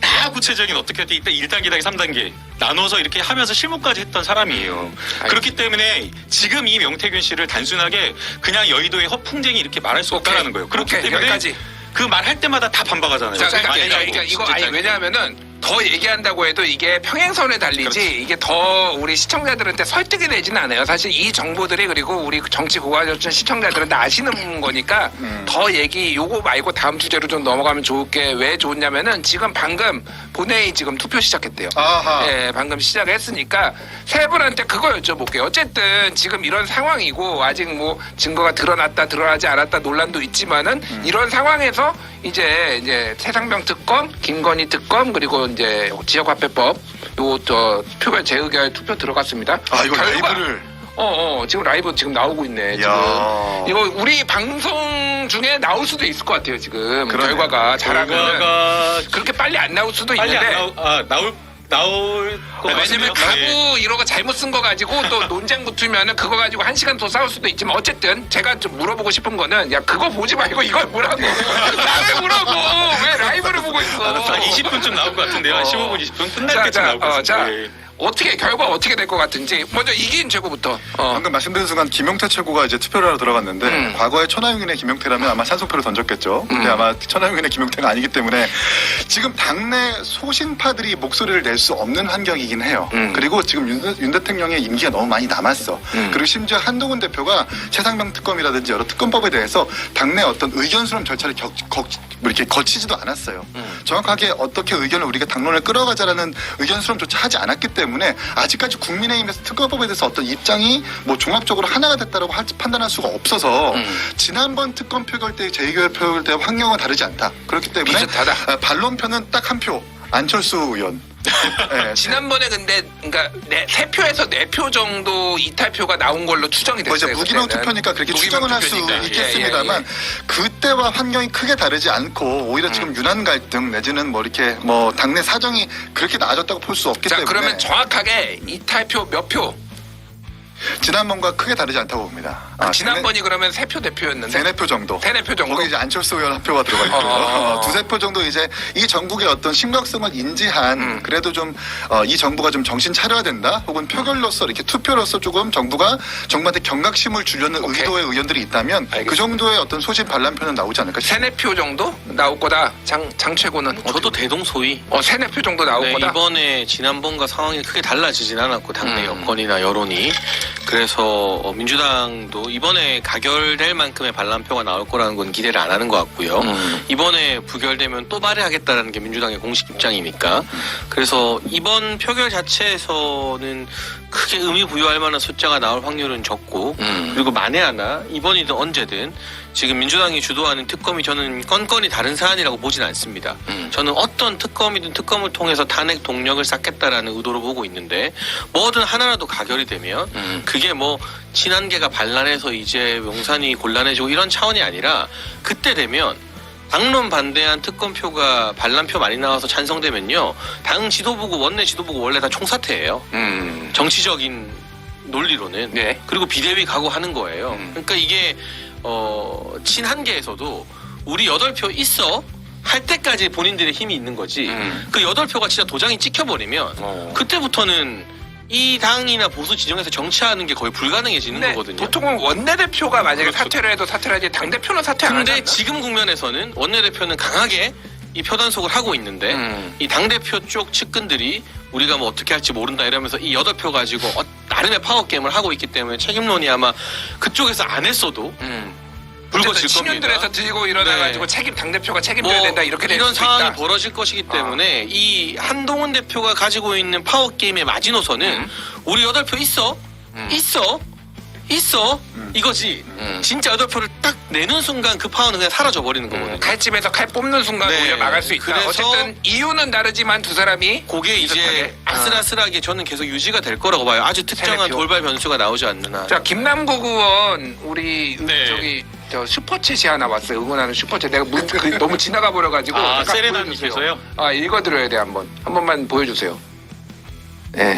다 구체적인 어떻게 할 때 1단계, 2단계, 3단계 나눠서 이렇게 하면서 실무까지 했던 사람이에요. 그렇기 때문에 지금 이 명태균 씨를 단순하게 그냥 여의도의 허풍쟁이 이렇게 말할 수 없다는 거예요. 그렇기 때문에 여기까지. 그 말 할 때마다 다 반박하잖아요. 자, 그러니까, 아니라고, 그러니까 이거 진짜 아니 짱이고. 왜냐하면은 더 얘기한다고 해도 이게 평행선에 달리지 그렇지. 이게 더 우리 시청자들한테 설득이 되지는 않아요. 사실 이 정보들이 그리고 우리 정치 고관여층 시청자들은 다 아시는 거니까 더 얘기 요거 말고 다음 주제로 좀 넘어가면 좋을 게 왜 좋냐면은 지금 방금 본회의 지금 투표 시작했대요. 아하. 예, 방금 시작했으니까 세 분한테 그거 여쭤볼게요. 어쨌든 지금 이런 상황이고 아직 뭐 증거가 드러났다 드러나지 않았다 논란도 있지만은 이런 상황에서 이제 최상병 특검, 김건희 특검 그리고 이제 지역화폐법 요 표결 재의결 투표 들어갔습니다. 아, 이거 결과, 라이브를. 지금 라이브 지금 나오고 있네. 지금 야. 이거 우리 방송 중에 나올 수도 있을 것 같아요. 지금 그러네요. 결과가 잘하면 결과가 그렇게 빨리 안 나올 수도 빨리 있는데. 안 나올 것 왜냐면 같은데요. 가구 이런 거 잘못 쓴 거 가지고 또 논쟁 붙으면은 그거 가지고 1시간 더 싸울 수도 있지만 어쨌든 제가 좀 물어보고 싶은 거는 야 그거 보지 말고 이걸 보라고 나를 보라고 왜 라이브를 보고 있어. 한 20분쯤 나올 것 같은데요. 한 15분, 20분 끝날 자, 때쯤 나올 것 같습니다. 자, 예. 어떻게 결과 어떻게 될 것 같은지 먼저 이긴 최고부터. 방금 말씀드린 순간 김용태 최고가 이제 투표를 하러 들어갔는데 과거에 천하용인의 김용태라면 아마 찬성표를 던졌겠죠. 근데 아마 천하용인의 김용태가 아니기 때문에 지금 당내 소신파들이 목소리를 낼 수 없는 환경이긴 해요. 그리고 지금 윤 대통령의 임기가 너무 많이 남았어. 그리고 심지어 한동훈 대표가 최상병 특검이라든지 여러 특검법에 대해서 당내 어떤 의견 수렴 절차를 이렇게 거치지도 않았어요. 정확하게 어떻게 의견을 우리가 당론을 끌어가자라는 의견 수렴조차 하지 않았기 때문에 아직까지 국민의힘에서 특검법에 대해서 어떤 입장이 뭐 종합적으로 하나가 됐다라고 판단할 수가 없어서 지난번 특검 표결 때 재의결 표결 때 환경은 다르지 않다. 그렇기 때문에 비슷하다. 반론표는 딱 한 표. 안철수 의원. 네, 지난번에 근데 그러니까 세 표에서 4표 정도 이탈표가 나온 걸로 추정이 뭐 됐어요. 이제 무기명 그때는. 투표니까 그렇게 무기명 추정은 할 수 투표니까. 있겠습니다만 예. 그때와 환경이 크게 다르지 않고 오히려 지금 유난 갈등 내지는 뭐 이렇게 뭐 당내 사정이 그렇게 나아졌다고 볼 수 없기 자 때문에 그러면 정확하게 이탈표 몇 표? 지난번과 크게 다르지 않다고 봅니다. 지난번이 그러면 3표 4표였는데 3-4표 정도. 3-4표 정도? 거기 이제 안철수 의원 한 표가 들어가 있고요. 2-3표 정도 이제 이 정국의 어떤 심각성을 인지한 그래도 좀 이 정부가 좀 정신 차려야 된다. 혹은 표결로서 이렇게 투표로서 조금 정부한테 경각심을 주려는 오케이. 의도의 의원들이 있다면 알겠습니다. 그 정도의 어떤 소신 반란표는 나오지 않을까 싶습니다. 3-4표 정도 나올 거다. 장 최고는 저도 대동소이. 3-4표 정도 나올 네, 거다. 이번에 지난번과 상황이 크게 달라지진 않았고 당내 여건이나 여론이 그래서 민주당도 이번에 가결될 만큼의 반란표가 나올 거라는 건 기대를 안 하는 것 같고요. 이번에 부결되면 또 발의하겠다라는 게 민주당의 공식 입장이니까 그래서 이번 표결 자체에서는 크게 의미 부여할 만한 숫자가 나올 확률은 적고 그리고 만에 하나 이번이든 언제든 지금 민주당이 주도하는 특검이 저는 건건이 다른 사안이라고 보진 않습니다. 저는 어떤 특검이든 특검을 통해서 탄핵 동력을 쌓겠다라는 의도로 보고 있는데 뭐든 하나라도 가결이 되면 그게 뭐 친한계가 반란해서 이제 용산이 곤란해지고 이런 차원이 아니라 그때 되면 당론 반대한 특검표가 반란표 많이 나와서 찬성되면요 당 지도부고 원내 지도부고 원래 다 총사퇴예요. 정치적인 논리로는. 네. 그리고 비대위 각오하는 거예요. 그러니까 이게 친한계에서도 우리 8표 있어 할 때까지 본인들의 힘이 있는 거지. 그 8표가 진짜 도장이 찍혀버리면 그때부터는 이 당이나 보수 지정에서 정치하는 게 거의 불가능해지는 근데 거거든요. 보통은 원내대표가 만약에 그렇죠. 사퇴를 해도 사퇴를 하지 당대표는 사퇴 안 하지 근데 않나? 지금 국면에서는 원내대표는 강하게 이 표단속을 하고 있는데 이 당대표 쪽 측근들이 우리가 뭐 어떻게 할지 모른다 이러면서 이 8표 가지고 나름의 파워게임을 하고 있기 때문에 책임론이 아마 그쪽에서 안 했어도 불거질 겁니다. 친윤들에서 들고 일어나가지고 네. 당대표가 책임져야 된다 이렇게 될 이런 수도 상황이 있다. 벌어질 것이기 때문에 이 한동훈 대표가 가지고 있는 파워게임의 마지노선은 우리 8표 있어 이거지. 진짜 8표를 딱 내는 순간 그 파워는 그냥 사라져 버리는 거거든요. 칼집에서 칼 뽑는 순간 네. 오히려 막을 수 있다. 그래서 어쨌든 이유는 다르지만 두 사람이 그게 이제 비슷하게. 아슬아슬하게 저는 계속 유지가 될 거라고 봐요. 아주 특정한 세네표. 돌발 변수가 나오지 않는 한. 자 김남국 의원 우리 네. 저기 저 슈퍼챗이 하나 왔어요. 응원하는 슈퍼챗. 내가 너무 지나가 버려가지고 잠깐 세레나님께서요? 보여주세요. 읽어드려야 돼 한번. 한 번만 보여주세요. 네.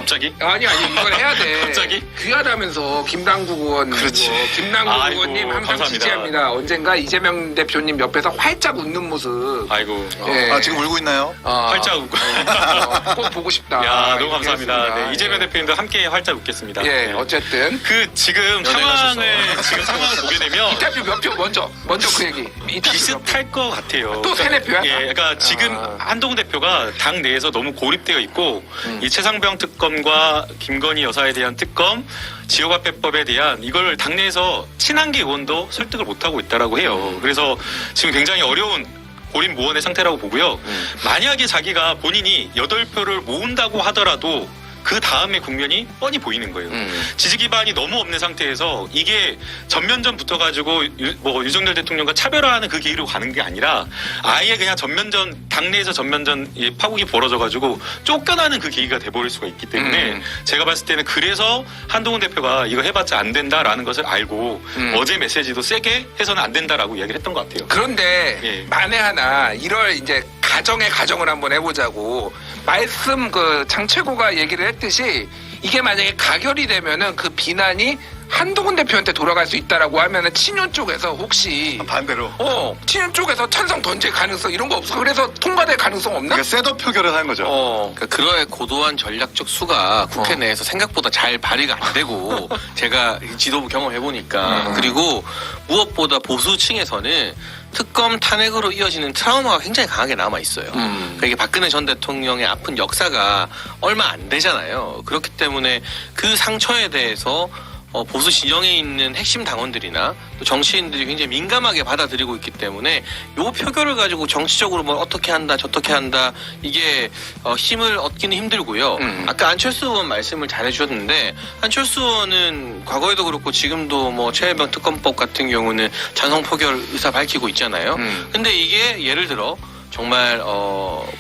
갑자기? 아니 이걸 해야 돼. 갑자기? 귀하다면서 김남국 의원, 그렇지. 김남국 아이고, 의원님 항상 감사합니다. 지지합니다. 언젠가 이재명 대표님 옆에서 활짝 웃는 모습. 아이고. 예. 아, 지금 울고 있나요? 활짝 웃고. 꼭 보고 싶다. 야, 너무 감사합니다. 얘기했습니다. 네, 이재명 대표님도 함께 활짝 웃겠습니다. 예, 네. 어쨌든 지금 상황을 보게 되면 이탈표 몇 표 먼저 그 얘기. 이탈표 몇 표. 비슷할 것 같아요. 또 세네 표야? 예, 그러니까 지금 한동훈 대표가 당 내에서 너무 고립되어 있고 이 최상병 특검과 김건희 여사에 대한 특검, 지역화폐법에 대한 이걸 당내에서 친한계 의원도 설득을 못하고 있다라고 해요. 그래서 지금 굉장히 어려운 고립무원의 상태라고 보고요. 만약에 자기가 본인이 8표를 모은다고 하더라도 그 다음에 국면이 뻔히 보이는 거예요. 지지 기반이 너무 없는 상태에서 이게 전면전 붙어가지고 윤석열 대통령과 차별화하는 그 길로 가는 게 아니라 아예 그냥 당내에서 전면전 파국이 벌어져가지고 쫓겨나는 그 계기가 돼버릴 수가 있기 때문에 제가 봤을 때는 그래서 한동훈 대표가 이거 해봤자 안 된다라는 것을 알고 어제 메시지도 세게 해서는 안 된다라고 이야기를 했던 것 같아요. 그런데 예. 만에 하나 이럴 이제 가정을 한번 해보자고 말씀 장 최고가 얘기를 했듯이 이게 만약에 가결이 되면은 그 비난이 한동훈 대표한테 돌아갈 수 있다라고 하면은 친윤 쪽에서 혹시 반대로. 친윤 쪽에서 찬성 던질 가능성 이런 거 없어? 그래서 통과될 가능성 없나? 그러니까 셋업 표결을 한 거죠. 그러니까 그러한 고도한 전략적 수가 국회 내에서 생각보다 잘 발휘가 안 되고 제가 지도부 경험해보니까 그리고 무엇보다 보수층에서는 특검 탄핵으로 이어지는 트라우마가 굉장히 강하게 남아있어요. 그러니까 이게 박근혜 전 대통령의 아픈 역사가 얼마 안 되잖아요. 그렇기 때문에 그 상처에 대해서 보수 진영에 있는 핵심 당원들이나 또 정치인들이 굉장히 민감하게 받아들이고 있기 때문에 요 표결을 가지고 정치적으로 뭘 어떻게 한다 저떻게 한다 이게 힘을 얻기는 힘들고요. 아까 안철수 의원 말씀을 잘 해주셨는데 안철수 의원은 과거에도 그렇고 지금도 뭐 최혜병 특검법 같은 경우는 찬성 표결 의사 밝히고 있잖아요. 근데 이게 예를 들어 정말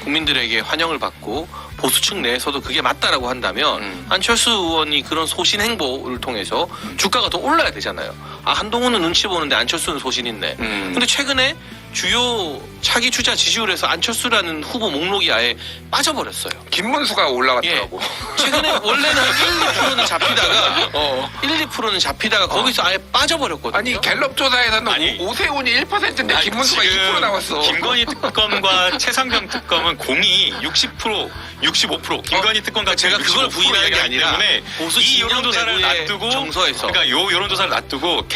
국민들에게 환영을 받고 보수층 내에서도 그게 맞다라고 한다면 안철수 의원이 그런 소신 행보를 통해서 주가가 더 올라야 되잖아요. 한동훈은 눈치 보는데 안철수는 소신 있네. 근데 최근에 주요 차기 주자 지지율에서 안철수라는 후보 목록이 아예 빠져버렸어요. 김문수가 올라갔더라고. 최근에 원래는 한 1, 2%는 잡히다가 1, 2%는 잡히다가 거기서 아예 빠져버렸거든요. 아니 갤럽 조사에서는 아니. 오세훈이 1%인데 아니, 김문수가 지금 2% 나왔어. 김건희 특검과 최상병 특검은 공이 60%, 65%. 김건희 특검 같은 제가 그걸 65% 부인하는 게 얘기하기 아니라 때문에 보수 이 진영 여론조사를 내부의 놔두고 정서에서. 그러니까 요 여론조사를 놔두고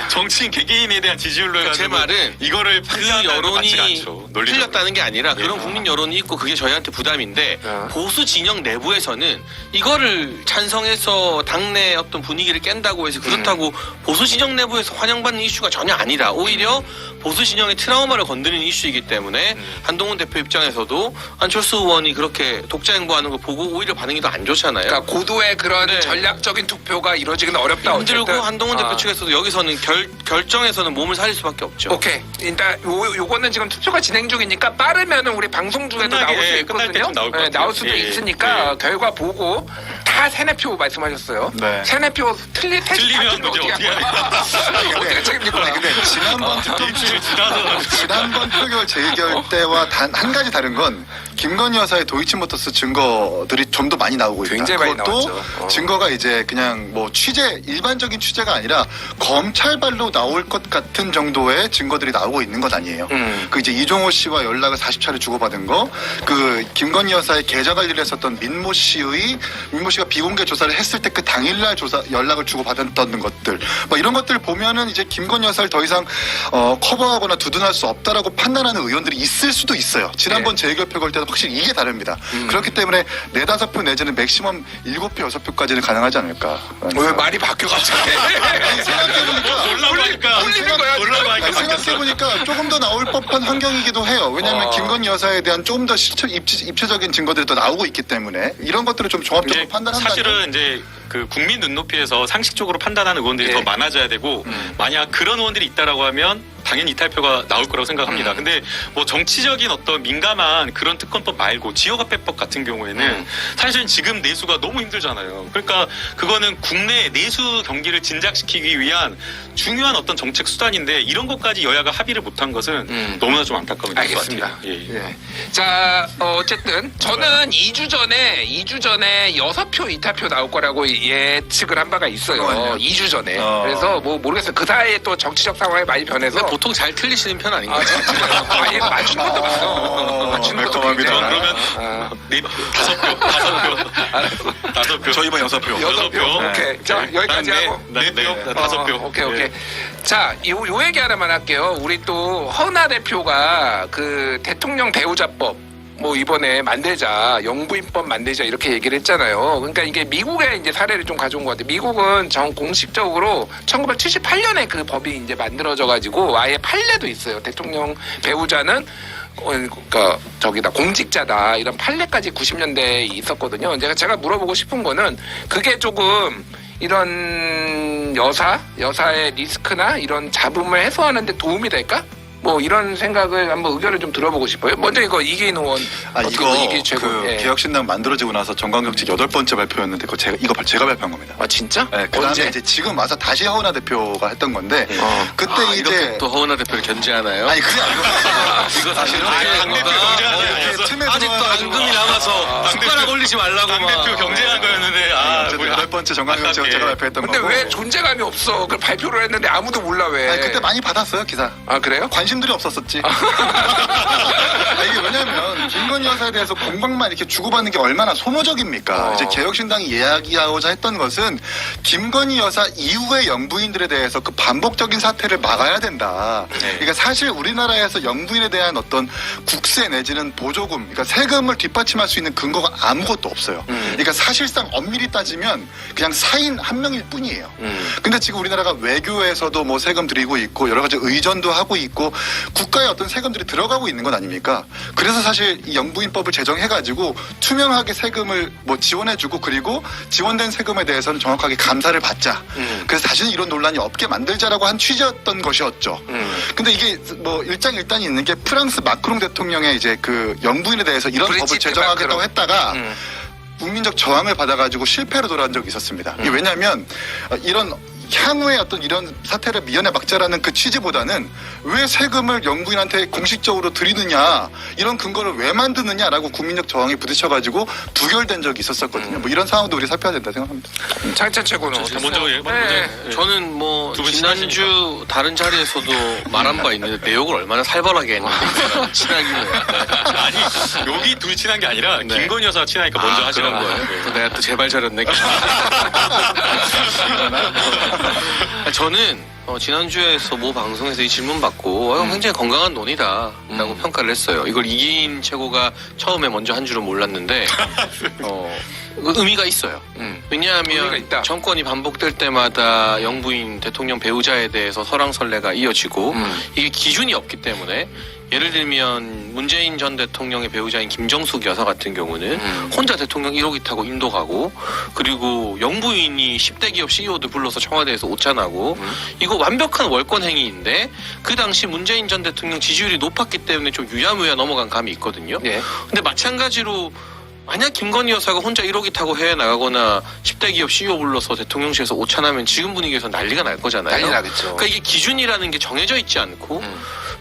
정치인 개개인에 대한 지지율로 해가지고 제 말은 이거를 그 판단하는 것 같지가 여론이 않죠. 논리적으로. 틀렸다는 게 아니라 그런 국민 여론이 있고 그게 저희한테 부담인데 보수 진영 내부에서는 이거를 찬성해서 당내 어떤 분위기를 깬다고 해서 그렇다고 보수 진영 내부에서 환영받는 이슈가 전혀 아니라 오히려 보수 진영의 트라우마를 건드리는 이슈이기 때문에 한동훈 대표 입장에서도 안철수 의원이 그렇게 독자 행보하는 걸 보고 오히려 반응이 더 안 좋잖아요. 그러니까 고도의 그런 네. 전략적인 투표가 이루어지기는 어렵다. 힘들고 어쨌든. 한동훈 대표 측에서도 여기서는 결정에서는 몸을 살릴 수밖에 없죠. 오케이. 일단 요거는 지금 투표가 진행 중이니까 빠르면은 우리 방송 중에도 끝나게, 나올 수 예, 끝날 있거든요. 때쯤 나올 것 같아요. 나올 수도 예, 있으니까 예. 결과 보고 다 세네표 말씀하셨어요. 네. 세네표 틀리면 문제 어떻게 해야 어떻게 책임질거야. 근데 지난번 특검 일주일 지나서 지난번 표결 재결 때와 단 한 가지 다른 건 김건희 여사의 도이치모터스 증거들이 좀 더 많이 나오고 있다. 굉장히 많이 그것도 나왔죠. 증거가 이제 그냥 뭐 일반적인 취재가 아니라 검찰발로 나올 것 같은 정도의 증거들이 나오고 있는 것 아니에요. 그 이제 이종호 씨와 연락을 40차례 주고받은 거, 그 김건희 여사의 계좌 관리를 했었던 민모 씨가 비공개 조사를 했을 때 그 당일날 연락을 주고받았던 것들, 뭐 이런 것들 보면은 이제 김건희 여사를 더 이상 커버하거나 두둔할 수 없다라고 판단하는 의원들이 있을 수도 있어요. 지난번 재결 표결 때도 확실히 이게 다릅니다. 그렇기 때문에 4-5표 내지는 맥시멈 7표, 6표까지는 가능하지 않을까. 왜 말이 바뀌어 갑자기? 생각해보니까 올라가니까 올리는 거야, 지금. 올라가니까 생각해보니까 조금 더 나올 법한 환경이기도 해요. 왜냐하면 김건희 여사에 대한 좀 더 입체적인 증거들이 더 나오고 있기 때문에 이런 것들을 좀 종합적으로 판단한다면 사실은 이제 그 국민 눈높이에서 상식적으로 판단하는 의원들이 예. 더 많아져야 되고 만약 그런 의원들이 있다라고 하면 당연히 이탈표가 나올 거라고 생각합니다. 근데 뭐 정치적인 어떤 민감한 그런 특검법 말고 지역화폐법 같은 경우에는 사실은 지금 내수가 너무 힘들잖아요. 그러니까 그거는 국내 내수 경기를 진작시키기 위한 중요한 어떤 정책 수단인데 이런 것까지 여야가 합의를 못한 것은 너무나 좀 안타까운 일인 것 알겠습니다. 같아요. 예. 예. 자, 어쨌든 저는 2주 전에 6표 이탈표 나올 거라고 예측을 한 바가 있어요. 잠깐만요. 2주 전에. 어. 그래서 뭐 모르겠어요. 그 사이에 또 정치적 상황이 많이 변해서 근데 보통 잘 틀리시는 편 아닌가요? 아예 맞춘 것도 없어. 맞춘 것도 매콤합니다. 굉장히 그러면 많아. 네, 5표. 저 이번 6표. 6표. 오케이. 자, 여기까지 하고. 네 표, 5표. 오케이. 자, 요 얘기 하나만 할게요. 우리 또 허은하 대표가 그 대통령 배우자법 뭐 이번에 만들자, 영부인법 만들자 이렇게 얘기를 했잖아요. 그러니까 이게 미국의 이제 사례를 좀 가져온 것 같아요. 미국은 공식적으로 1978년에 그 법이 이제 만들어져 가지고 아예 판례도 있어요. 대통령 배우자는 그러니까 저기다 공직자다 이런 판례까지 90년대에 있었거든요. 제가 물어보고 싶은 거는 그게 조금 이런 여사의 리스크나 이런 잡음을 해소하는 데 도움이 될까? 뭐 이런 생각을 한번 의견을 좀 들어보고 싶어요. 먼저 이거 이기인 의원. 이기 최고. 그 개혁신당 만들어지고 나서 정광석직 8번째 발표였는데 그거 제가 발표한 겁니다. 아 진짜? 네, 그다음에 언제? 이제 지금 와서 다시 허은하 대표가 했던 건데 그때 이렇게 이제 또 허은하 대표를 견제하나요? 아니 그게 아니고 이거 사실은 당대표 경제하는 틈에 아직도 들어와가지고 앙금이 남아서 숟가락 올리지 말라고 당대표 경제하는 거였는데 어쨌든 8번째 정광석직 제가 발표했던 근데 거고. 왜 존재감이 없어? 그 발표를 했는데 아무도 몰라 왜? 아니, 그때 많이 받았어요 기사. 아 그래요? 관심들이 없었었지. 이게 왜냐면 김건희 여사에 대해서 공방만 이렇게 주고받는 게 얼마나 소모적입니까? 이제 개혁신당이 이야기하고자 했던 것은 김건희 여사 이후의 영부인들에 대해서 그 반복적인 사태를 막아야 된다. 그러니까 사실 우리나라에서 영부인에 대한 어떤 국세 내지는 보조금, 그러니까 세금을 뒷받침할 수 있는 근거가 아무것도 없어요. 그러니까 사실상 엄밀히 따지면 그냥 사인 한 명일 뿐이에요. 근데 지금 우리나라가 외교에서도 뭐 세금 들이고 있고 여러 가지 의전도 하고 있고 국가의 어떤 세금들이 들어가고 있는 것 아닙니까? 그래서 사실 이 영부인법을 제정해가지고 투명하게 세금을 뭐 지원해주고 그리고 지원된 세금에 대해서는 정확하게 감사를 받자. 그래서 다시는 이런 논란이 없게 만들자라고 한 취지였던 것이었죠. 근데 이게 뭐 일장일단이 있는 게 프랑스 마크롱 대통령의 이제 그 영부인에 대해서 이런 법을 브리지트 제정하겠다고 마크롱. 했다가 국민적 저항을 받아가지고 실패로 돌아간 적이 있었습니다. 이게 왜냐하면 이런 향후에 어떤 이런 사태를 미연에 막자라는 그 취지보다는 왜 세금을 영부인한테 공식적으로 드리느냐 이런 근거를 왜 만드느냐라고 국민적 저항이 부딪혀가지고 부결된 적이 있었었거든요. 뭐 이런 상황도 우리 살펴야 된다 생각합니다. 차이찬 최고는 먼저 어땠어요? 먼저 저는 뭐 두분 지난주 다른 자리에서도 말한 바 있는데 내욕을 얼마나 살벌하게 했는데 친하기는 아니 여기 둘이 친한 게 아니라 네. 김건희 여사 친하니까 먼저 하시는 그런 거예요. 거예요. 내가 또 제발 잘했네. 저는 지난주에서 모 방송에서 이 질문 받고 굉장히 건강한 논의다라고 평가를 했어요. 이걸 이기인 최고가 처음에 먼저 한 줄은 몰랐는데 의미가 있어요. 의미가 왜냐하면 있다. 정권이 반복될 때마다 영부인 대통령 배우자에 대해서 설왕설래가 이어지고 이게 기준이 없기 때문에 예를 들면 문재인 전 대통령의 배우자인 김정숙 여사 같은 경우는 혼자 대통령 1호기 타고 인도 가고 그리고 영부인이 10대 기업 CEO들 불러서 청와대에서 오찬하고 이거 완벽한 월권 행위인데 그 당시 문재인 전 대통령 지지율이 높았기 때문에 좀 유야무야 넘어간 감이 있거든요. 예. 근데 마찬가지로 만약 김건희 여사가 혼자 1호기 타고 해외 나가거나 10대 기업 CEO 불러서 대통령실에서 오찬하면 지금 분위기에서 난리가 날 거잖아요. 난리 나겠죠. 그러니까 이게 기준이라는 게 정해져 있지 않고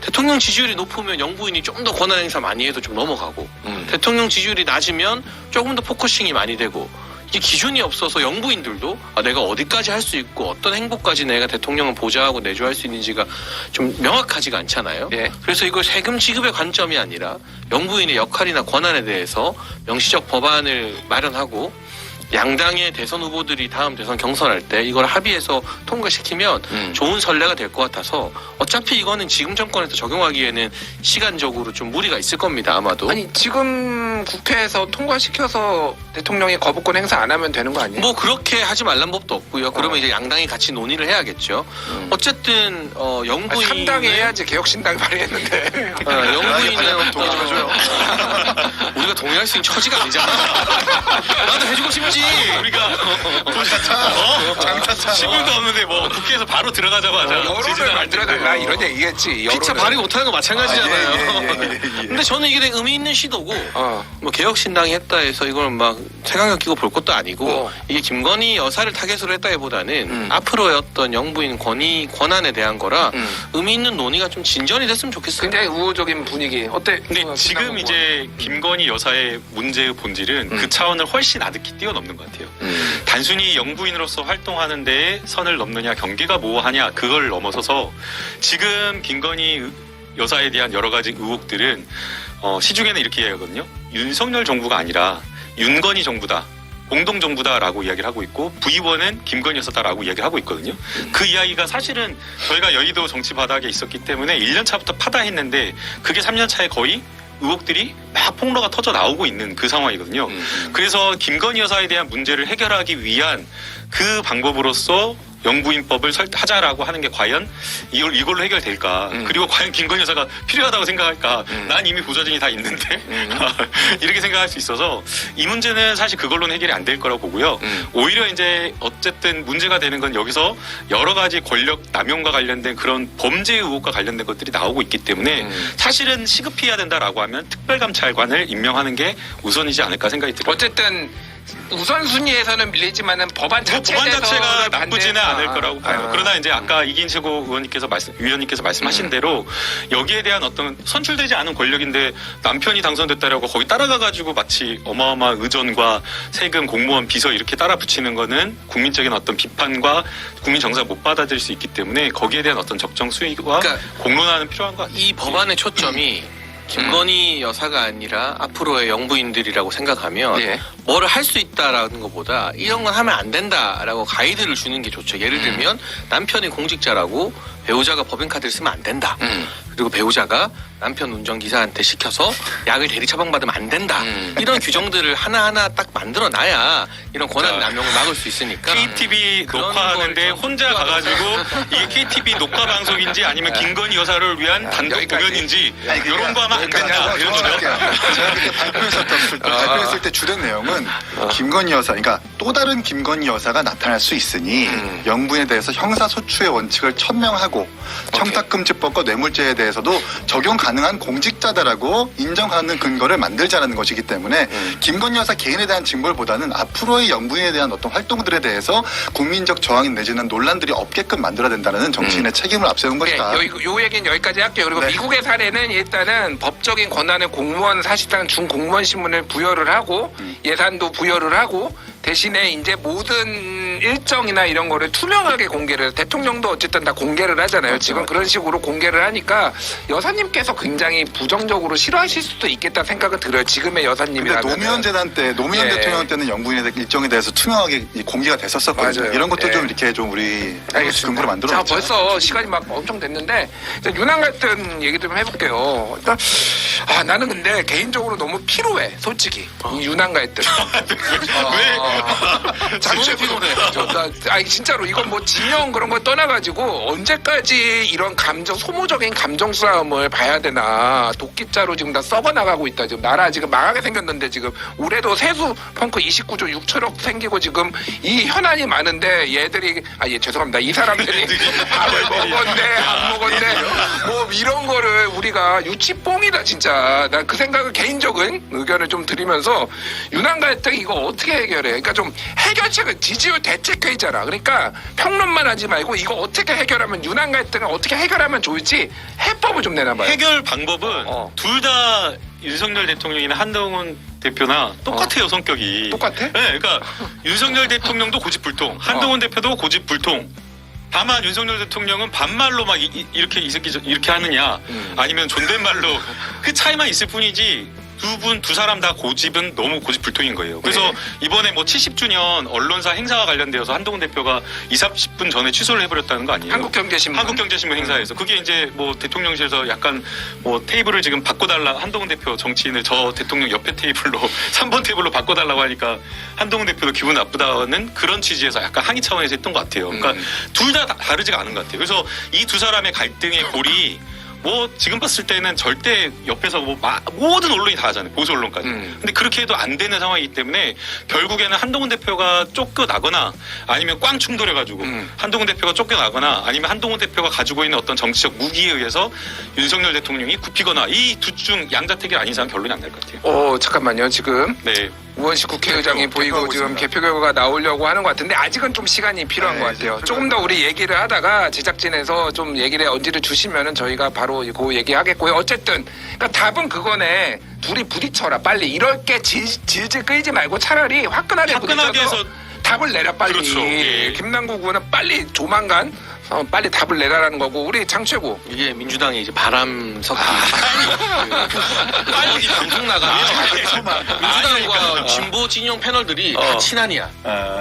대통령 지지율이 높으면 영부인이 좀 더 권한 행사 많이 해도 좀 넘어가고 대통령 지지율이 낮으면 조금 더 포커싱이 많이 되고 이 기준이 없어서 영부인들도 내가 어디까지 할 수 있고 어떤 행보까지 내가 대통령을 보좌하고 내조할 수 있는지가 좀 명확하지가 않잖아요. 예. 그래서 이걸 세금 지급의 관점이 아니라 영부인의 역할이나 권한에 대해서 명시적 법안을 마련하고 양당의 대선 후보들이 다음 대선 경선할 때 이걸 합의해서 통과시키면 좋은 선례가 될 것 같아서 어차피 이거는 지금 정권에서 적용하기에는 시간적으로 좀 무리가 있을 겁니다. 아마도. 아니 지금 국회에서 통과시켜서 대통령이 거부권 행사 안 하면 되는 거 아니에요? 뭐 그렇게 하지 말란 법도 없고요. 그러면 이제 양당이 같이 논의를 해야겠죠. 어쨌든 영부인 3당이 해야지 개혁신당이 발의했는데. 영부인은 동의 좀 해줘요. 우리가 동의할 수 있는 처지가 아니잖아. 나도 해주고 싶지. 우리가 장차차. 10분도 없는데 뭐 국회에서 바로 들어가자마자 여론을 만들어달라 이런 얘기겠지. 피차 발의 못하는 거 마찬가지잖아요. 예. 근데 저는 이게 되게 의미 있는 시도고 어. 뭐 개혁신당이 했다 해서 이걸 막 색안경 끼고 볼 것도 아니고 이게 김건희 여사를 타겟으로 했다기보다는 앞으로의 어떤 영부인 권한에 대한 거라 의미 있는 논의가 좀 진전이 됐으면 좋겠어요. 굉장히 우호적인 분위기. 어때? 근데 지금 이제 김건희 여사의 문제의 본질은 그 차원을 훨씬 아득히 뛰어넘는 것 같아요. 단순히 영부인으로서 활동하는 데에 선을 넘느냐 경계가 모호하냐 그걸 넘어서서 지금 김건희 여사에 대한 여러 가지 의혹들은 시중에는 이렇게 이야기하거든요. 윤석열 정부가 아니라 윤건희 정부다. 공동정부다라고 이야기를 하고 있고 부의원은 김건희 여사다라고 이야기를 하고 있거든요. 그 이야기가 사실은 저희가 여의도 정치 바닥에 있었기 때문에 1년 차부터 파다했는데 그게 3년 차에 거의 의혹들이 막 폭로가 터져 나오고 있는 그 상황이거든요. 그래서 김건희 여사에 대한 문제를 해결하기 위한 그 방법으로서 영부인법을 하자라고 하는 게 과연 이걸로 해결될까? 그리고 과연 김건희 여사가 필요하다고 생각할까? 난 이미 보좌진이 다 있는데 이렇게 생각할 수 있어서 이 문제는 사실 그걸로는 해결이 안 될 거라고 보고요. 오히려 이제 어쨌든 문제가 되는 건 여기서 여러 가지 권력 남용과 관련된 그런 범죄 의혹과 관련된 것들이 나오고 있기 때문에 사실은 시급해야 된다라고 하면 특별감찰관을 임명하는 게 우선이지 않을까 생각이 들어요. 어쨌든 우선순위에서는 밀리지만은 법안 자체가 나쁘지는 않을 아, 거라고 봐요. 그러나 이제 아까 이긴채고 위원님께서 말씀하신 대로 여기에 대한 어떤 선출되지 않은 권력인데 남편이 당선됐다라고 거기 따라가가지고 마치 어마어마한 의전과 세금, 공무원, 비서 이렇게 따라 붙이는 거는 국민적인 어떤 비판과 국민 정서가 못 받아들일 수 있기 때문에 거기에 대한 어떤 적정 수위와 그러니까 공론화는 필요한 것 같아요. 이 법안의 초점이 김건희 여사가 아니라 앞으로의 영부인들이라고 생각하면 예. 뭐를 할 수 있다라는 것보다 이런 건 하면 안 된다라고 가이드를 주는 게 좋죠. 예를 들면 남편이 공직자라고 배우자가 법인카드를 쓰면 안 된다. 그리고 배우자가 남편 운전기사한테 시켜서 약을 대리 처방받으면 안 된다. 이런 규정들을 하나하나 딱 만들어놔야 이런 권한 남용을 막을 수 있으니까. KTV 그런 녹화하는데 걸 좀 혼자 가가지고 이게 KTV 녹화 방송인지 아니면 김건희 여사를 위한 단독 여기까지. 공연인지 아니, 그러니까 이런 거 하면 안 된다. 이런 거죠. 제가 그때 발표했을 때 주된 내용은 김건희 여사, 그러니까 또 다른 김건희 여사가 나타날 수 있으니 영부인에 대해서 형사소추의 원칙을 천명하고 청탁금지법과 뇌물죄에 대해서도 적용 가능한 공직자다라고 인정하는 근거를 만들자라는 것이기 때문에 김건희 여사 개인에 대한 징벌보다는 앞으로의 영부인에 대한 어떤 활동들에 대해서 국민적 저항 내지는 논란들이 없게끔 만들어야 된다는 정치인의 책임을 앞세운 것이다. 요 얘기는 여기까지 할게요. 그리고 네. 미국의 사례는 일단은 법적인 권한을 공무원 사실상 준공무원 신분을 부여를 하고 예산도 부여를 하고 대신에 이제 모든 일정이나 이런 거를 투명하게 공개를 대통령도 어쨌든 다 공개를 하잖아요. 그렇죠. 지금 그런 식으로 공개를 하니까 여사님께서 굉장히 부정적으로 싫어하실 수도 있겠다 생각은 들어요. 지금의 근데 여사님이라면. 노무현 재단 때, 노무현 예. 대통령 때는 영부인의 일정에 대해서 투명하게 공개가 됐었거든요. 맞아요. 이런 것도 예. 좀 이렇게 좀 우리 알겠습니다. 근거로 만들어 자, 놓자. 벌써 시간이 막 엄청 됐는데 이제 윤왕 갈등 얘기 좀 해볼게요. 일단 나는 근데 개인적으로 너무 피로해, 솔직히 이 윤왕 갈등. 잠시 피곤해. 아니 진짜로 이건 뭐 진영 그런 거 떠나가지고 언제까지 이런 감정 소모적인 감정 싸움을 봐야 되나. 도끼자로 지금 다 썩어 나가고 있다. 지금 나라 지금 망하게 생겼는데 지금 올해도 세수 펑크 29조 6천억 생기고 지금 이 현안이 많은데 얘들이 죄송합니다. 이 사람들이 밥을 먹었네 안 먹었네 뭐 이런 거를 우리가 유치뽕이다 진짜. 난 그 생각을 개인적인 의견을 좀 드리면서 윤왕 갈등 이거 어떻게 해결해? 그러니까 좀 해결책은 지지율 대책회의잖아. 그러니까 평론만 하지 말고 이거 어떻게 해결하면 윤왕 갈등을 어떻게 해결하면 좋을지 해법을 좀 내놔봐요. 해결 방법은 둘 다 윤석열 대통령이나 한동훈 대표나 똑같아요, 성격이. 똑같아? 네, 그러니까 윤석열 대통령도 고집불통, 한동훈 대표도 고집불통. 다만 윤석열 대통령은 반말로 막 이렇게 이 새끼 이렇게 하느냐, 아니면 존댓말로 그 차이만 있을 뿐이지. 두 사람 다 고집은 너무 고집불통인 거예요. 그래서 이번에 뭐 70주년 언론사 행사와 관련되어서 한동훈 대표가 20-30분 전에 취소를 해버렸다는 거 아니에요? 한국경제신문 행사에서. 그게 이제 뭐 대통령실에서 약간 뭐 테이블을 지금 바꿔달라, 한동훈 대표 정치인을 저 대통령 옆에 테이블로 3번 테이블로 바꿔달라고 하니까 한동훈 대표도 기분 나쁘다는 그런 취지에서 약간 항의 차원에서 했던 것 같아요. 그러니까 둘 다 다르지가 않은 것 같아요. 그래서 이 두 사람의 갈등의 골이 뭐 지금 봤을 때는 절대 옆에서 뭐 모든 언론이 다 하잖아요. 보수 언론까지. 근데 그렇게 해도 안 되는 상황이기 때문에 결국에는 한동훈 대표가 쫓겨나거나 아니면 꽝 충돌해가지고 한동훈 대표가 쫓겨나거나 아니면 한동훈 대표가 가지고 있는 어떤 정치적 무기에 의해서 윤석열 대통령이 굽히거나 이 둘 중 양자택일 아닌 이상 결론이 안 날 것 같아요. 잠깐만요. 지금 네. 우원식 국회의장이 보이고 개표하고 지금 있습니다. 개표 결과가 나오려고 하는 것 같은데 아직은 좀 시간이 필요한 네, 것 같아요. 이제 조금 더 우리 얘기를 하다가 제작진에서 좀 얘기를 언지를 주시면은 저희가 바로 그 얘기하겠고요. 어쨌든 그러니까 답은 그거네. 둘이 부딪혀라 빨리. 이럴 게 질질 끌지 말고 차라리 화끈하게 화끈하게 부딪혀서 해서 답을 내라 빨리. 그렇죠. 예. 김남국 의원은 빨리 조만간 빨리 답을 내라라는 거고 우리 장최고. 이게 민주당의 이제 바람 섞기. 빨리 방송 나가면 민주당과 진보 진영 패널들이 다 친한이야.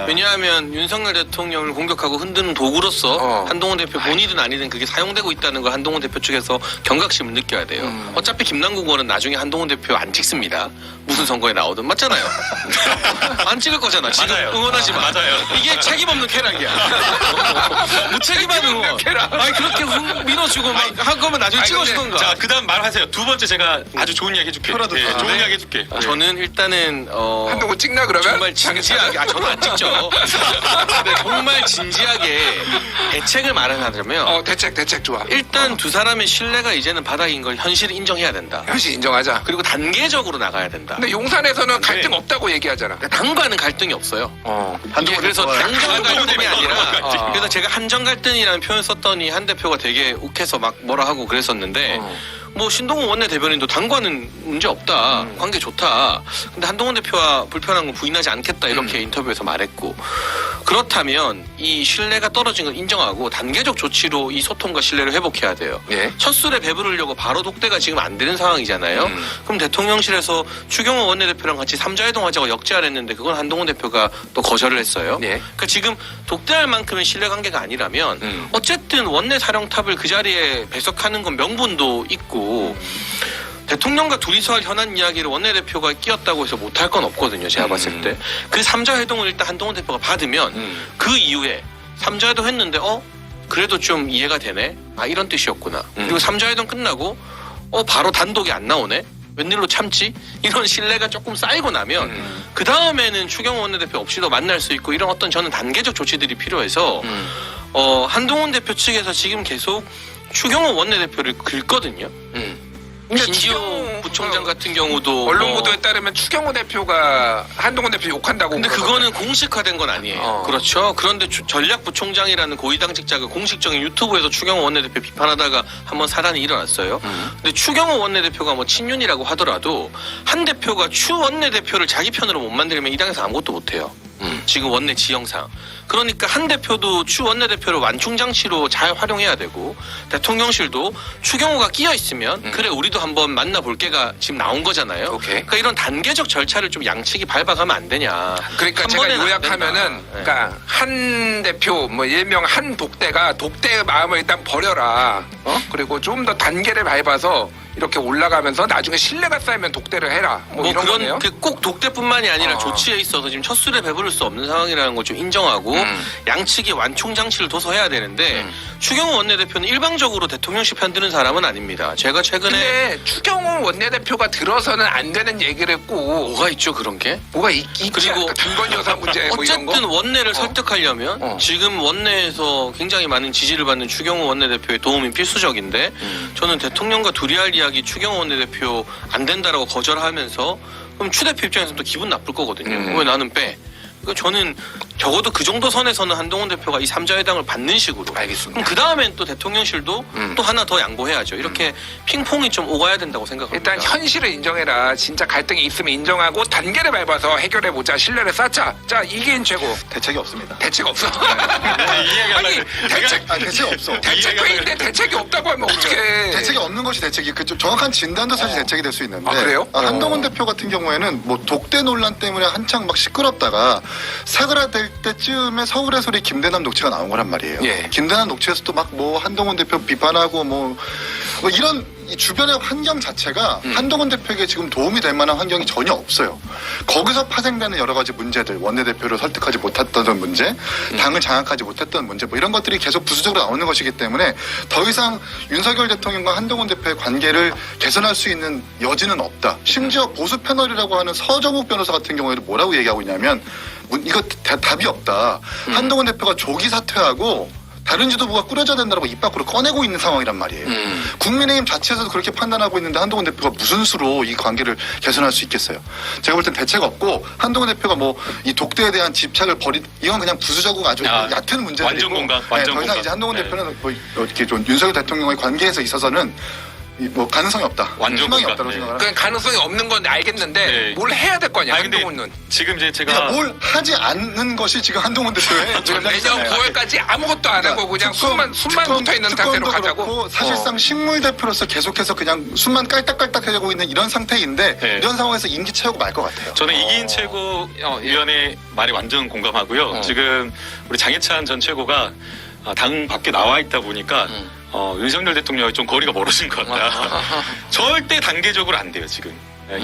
왜냐하면 윤석열 대통령을 공격하고 흔드는 도구로서 한동훈 대표 본이든 아니든 그게 사용되고 있다는 걸 한동훈 대표 측에서 경각심을 느껴야 돼요. 어차피 김남국 의원은 나중에 한동훈 대표 안 찍습니다. 무슨 선거에 나오든 맞잖아요. 안 찍을 거잖아. 지금 맞아요. 응원하지 마. 맞아요. 이게 책임 없는 쾌락이야. 무책임한 응원. 아니 그렇게 밀어주고 막 한 거면 나중에 찍어주던가. 자, 그다음 말하세요. 두 번째 제가 아주 좋은 이야기 해줄게. 표라도 예, 더. 좋은 네. 이야기 해줄게. 저는 일단은 한동훈 찍나 그러면? 정말 진지하게 저는 안 찍죠. 근데 정말 진지하게 대책을 마련하자면 대책 좋아. 일단 두 사람의 신뢰가 이제는 바닥인 걸 현실을 인정해야 된다. 현실 인정하자. 그리고 단계적으로 나가야 된다. 근데 용산에서는 갈등 없다고 얘기하잖아. 당과는 갈등이 없어요. 이게 한동훈 그래서 대표와 당정 갈등이 아니라 아. 그래서 제가 한정 갈등이라는 표현 썼더니 한 대표가 되게 욱해서 막 뭐라 하고 그랬었는데 뭐 신동훈 원내대변인도 당과는 문제 없다. 관계 좋다. 근데 한동훈 대표와 불편한 건 부인하지 않겠다. 이렇게 인터뷰에서 말했고 그렇다면 이 신뢰가 떨어진 걸 인정하고 단계적 조치로 이 소통과 신뢰를 회복해야 돼요. 예. 첫 술에 배부르려고 바로 독대가 지금 안 되는 상황이잖아요. 그럼 대통령실에서 추경호 원내대표랑 같이 삼자회동 하자고 역제안을 했는데 그건 한동훈 대표가 또 거절을 했어요. 예. 그러니까 지금 독대할 만큼의 신뢰관계가 아니라면 어쨌든 원내 사령탑을 그 자리에 배석하는 건 명분도 있고 대통령과 둘이서 할 현안 이야기를 원내대표가 끼었다고 해서 못할 건 없거든요. 제가 봤을 때. 그 삼자회동을 일단 한동훈 대표가 받으면 그 이후에 삼자회동 했는데 그래도 좀 이해가 되네. 아 이런 뜻이었구나. 그리고 삼자회동 끝나고 바로 단독이 안 나오네. 웬일로 참지? 이런 신뢰가 조금 쌓이고 나면 그 다음에는 추경호 원내대표 없이도 만날 수 있고 이런 어떤 저는 단계적 조치들이 필요해서 한동훈 대표 측에서 지금 계속 추경호 원내대표를 긁거든요. 신지호 부총장 같은 경우도 언론 보도에 따르면 추경호 대표가 한동훈 대표 욕한다고. 근데 그러더라고요. 그거는 공식화된 건 아니에요. 어. 그렇죠. 그런데 전략부총장이라는 고위당직자가 공식적인 유튜브에서 추경호 원내대표 비판하다가 한번 사단이 일어났어요. 근데 추경호 원내대표가 뭐 친윤이라고 하더라도 한 대표가 추 원내대표를 자기 편으로 못 만들면 이 당에서 아무것도 못해요. 지금 원내 지형상. 그러니까 한 대표도 추 원내대표를 완충장치로 잘 활용해야 되고 대통령실도 추경호가 끼어 있으면 그래 우리도 한번 만나볼 게가 지금 나온 거잖아요. 오케이. 그러니까 이런 단계적 절차를 좀 양측이 밟아가면 안 되냐. 그러니까 한 제가 번에는 안 요약하면은 된다. 네. 그러니까 한 대표 뭐 일명 한 독대가 독대의 마음을 일단 버려라. 그리고 좀 더 단계를 밟아서 이렇게 올라가면서 나중에 신뢰가 쌓이면 독대를 해라. 뭐 이런 거네요. 그런 꼭 독대뿐만이 아니라 조치에 있어서 지금 첫 술에 배부를 수 없는 상황이라는 걸 좀 인정하고 양측이 완충 장치를 둬서 해야 되는데 추경호 원내대표는 일방적으로 대통령실 편드는 사람은 아닙니다. 제가 최근에 근데 추경호 원내대표가 들어서는 안 되는 얘기를 꼭 뭐가 있죠 그런 게? 뭐가 있지 그리고 않을까? 김건희 여사 문제 뭐 이런 거. 어쨌든 원내를 설득하려면 지금 원내에서 굉장히 많은 지지를 받는 추경호 원내대표의 도움이 필수적인데 저는 대통령과 둘이 할 이야기 추경호 원내대표 안 된다라고 거절하면서 그럼 추 대표 입장에서는 또 기분 나쁠 거거든요. 왜 나는 빼? 그러니까 저는 적어도 그 정도 선에서는 한동훈 대표가 이 삼자회담을 받는 식으로. 알겠습니다. 그럼 그 다음엔 또 대통령실도 또 하나 더 양보해야죠. 이렇게 핑퐁이 좀 오가야 된다고 생각합니다. 일단 현실을 인정해라. 진짜 갈등이 있으면 인정하고 단계를 밟아서 해결해보자. 신뢰를 쌓자. 자, 이게 최고. 대책이 없습니다. 대책 없어. 이 이야기 아니, 하려고 대책, 대책 없어. 대책회의인데 대책이 없다고 하면 어떡해. 대책이 없는 것이 대책이 그 정확한 진단도 사실 대책이 될 수 있는데 아, 그래요? 한동훈 대표 같은 경우에는 뭐 독대 논란 때문에 한창 막 시끄럽다가 사그라들 때쯤에 서울의 소리 김대남 녹취가 나온 거란 말이에요. 예. 김대남 녹취에서도 막 뭐 한동훈 대표 비판하고 뭐 이런 이 주변의 환경 자체가 한동훈 대표에게 지금 도움이 될 만한 환경이 전혀 없어요. 거기서 파생되는 여러 가지 문제들, 원내대표를 설득하지 못했던 문제, 당을 장악하지 못했던 문제, 뭐 이런 것들이 계속 부수적으로 나오는 것이기 때문에 더 이상 윤석열 대통령과 한동훈 대표의 관계를 개선할 수 있는 여지는 없다. 심지어 보수 패널이라고 하는 서정욱 변호사 같은 경우에도 뭐라고 얘기하고 있냐면 이거 답이 없다. 한동훈 대표가 조기 사퇴하고 다른 지도부가 꾸려져야 된다고 입 밖으로 꺼내고 있는 상황이란 말이에요. 국민의힘 자체에서도 그렇게 판단하고 있는데 한동훈 대표가 무슨 수로 이 관계를 개선할 수 있겠어요. 제가 볼 땐 대책 없고 한동훈 대표가 뭐 이 독대에 대한 집착을 이건 그냥 부수적이고 아주 얕은 문제들이고 완전 공감, 완전 더 이상 공감. 이제 한동훈 네. 대표는 뭐 이렇게 좀 윤석열 대통령과의 관계에서 있어서는 뭐 가능성이 없다. 완전 희망이 공감. 없다고 네. 생각을 그 가능성이 없는 건 알겠는데 네. 뭘 해야 될 거 아니야 아니, 근데 한동훈은. 지금 이제 제가 그러니까 뭘 하지 않는 것이 지금 한동훈 대표의 지금 내년 전략이잖아요. 9월까지 아무것도 안 하고 그냥 숨만 붙어 있는 상태로 특검도 가자고. 그렇고 사실상 식물 대표로서 계속해서 그냥 숨만 깔딱깔딱 해가고 있는 이런 상태인데 네. 이런 상황에서 임기 채우고 말 것 같아요. 저는 이기인 최고위원의 말에 완전 공감하고요. 지금 우리 장해찬 전 최고가 당 밖에 나와 있다 보니까 윤석열 대통령이 좀 거리가 멀어진 것 같다. 절대 단계적으로 안 돼요, 지금.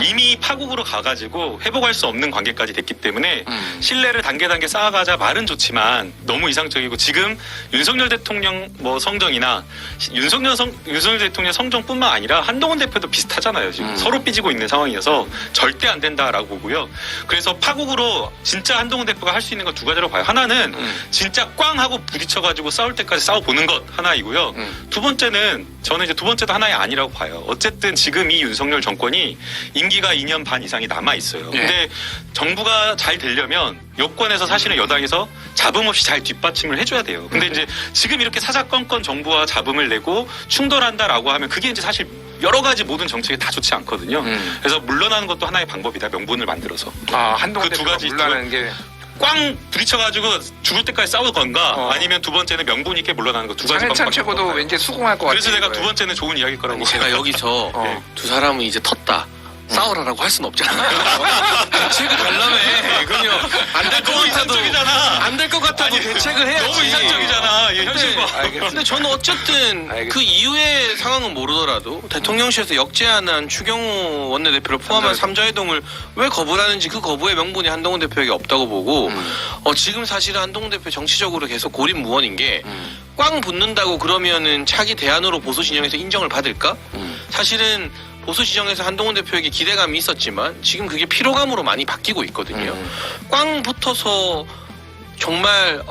이미 파국으로 가가지고 회복할 수 없는 관계까지 됐기 때문에 신뢰를 단계 쌓아가자 말은 좋지만 너무 이상적이고 지금 윤석열 대통령 뭐 성정이나 윤석열 대통령 성정뿐만 아니라 한동훈 대표도 비슷하잖아요. 지금 서로 삐지고 있는 상황이어서 절대 안 된다라고 보고요. 그래서 파국으로 진짜 한동훈 대표가 할 수 있는 건 두 가지로 봐요. 하나는 진짜 꽝 하고 부딪혀가지고 싸울 때까지 싸워보는 것 하나이고요. 두 번째는 저는 이제 두 번째도 하나의 아니라고 봐요. 어쨌든 지금 이 윤석열 정권이 임기가 2년 반 이상이 남아 있어요. 예. 근데 정부가 잘 되려면 여권에서 사실은 여당에서 잡음 없이 잘 뒷받침을 해줘야 돼요. 근데 이제 지금 이렇게 사사건건 정부와 잡음을 내고 충돌한다라고 하면 그게 이제 사실 여러 가지 모든 정책에 다 좋지 않거든요. 그래서 물러나는 것도 하나의 방법이다. 명분을 만들어서. 한동훈 그두 대표가 가지 물러나는 게 꽝 부딪혀가지고 죽을 때까지 싸우건가 아니면 두 번째는 명분 있게 물러나는 거 두 가지 장해찬 방법밖에 최고도 없어요. 왠지 수긍할 것 같아요. 그래서 내가 두 번째는 좋은 이야기일 거라고. 제가 여기서 네. 두 사람은 이제 텄다. 싸우라라고 할 수는 없잖아요. 대책을 달라며. 그냥 안 될 것 너무 같아도 이상적이잖아. 안 될 것 같아도 아니, 대책을 해야지. 너무 이상적이잖아. 이 현실과. 근데 저는 어쨌든 그 이후의 상황은 모르더라도 대통령실에서 역제안한 추경호 원내대표를 포함한 삼자회동을 왜 거부하는지 그 거부의 명분이 한동훈 대표에게 없다고 보고 지금 사실은 한동훈 대표 정치적으로 계속 고립무원인 게 꽝 붙는다고 그러면은 차기 대안으로 보수 진영에서 인정을 받을까? 사실은 보수 지정에서 한동훈 대표에게 기대감이 있었지만 지금 그게 피로감으로 많이 바뀌고 있거든요. 꽝 붙어서 정말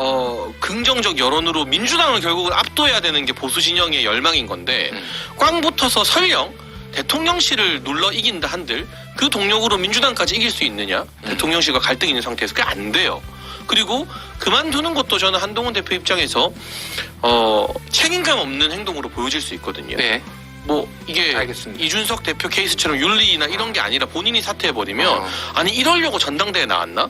긍정적 여론으로 민주당을 결국은 압도해야 되는 게 보수 진영의 열망인 건데 꽝 붙어서 설령 대통령실을 눌러 이긴다 한들 그 동력으로 민주당까지 이길 수 있느냐? 대통령실과 갈등이 있는 상태에서 그게 안 돼요. 그리고 그만두는 것도 저는 한동훈 대표 입장에서 책임감 없는 행동으로 보여질 수 있거든요. 네. 뭐 이게 알겠습니다. 이준석 대표 케이스처럼 윤리나 이런 게 아니라 본인이 사퇴해버리면 아니 이러려고 전당대회 나왔나?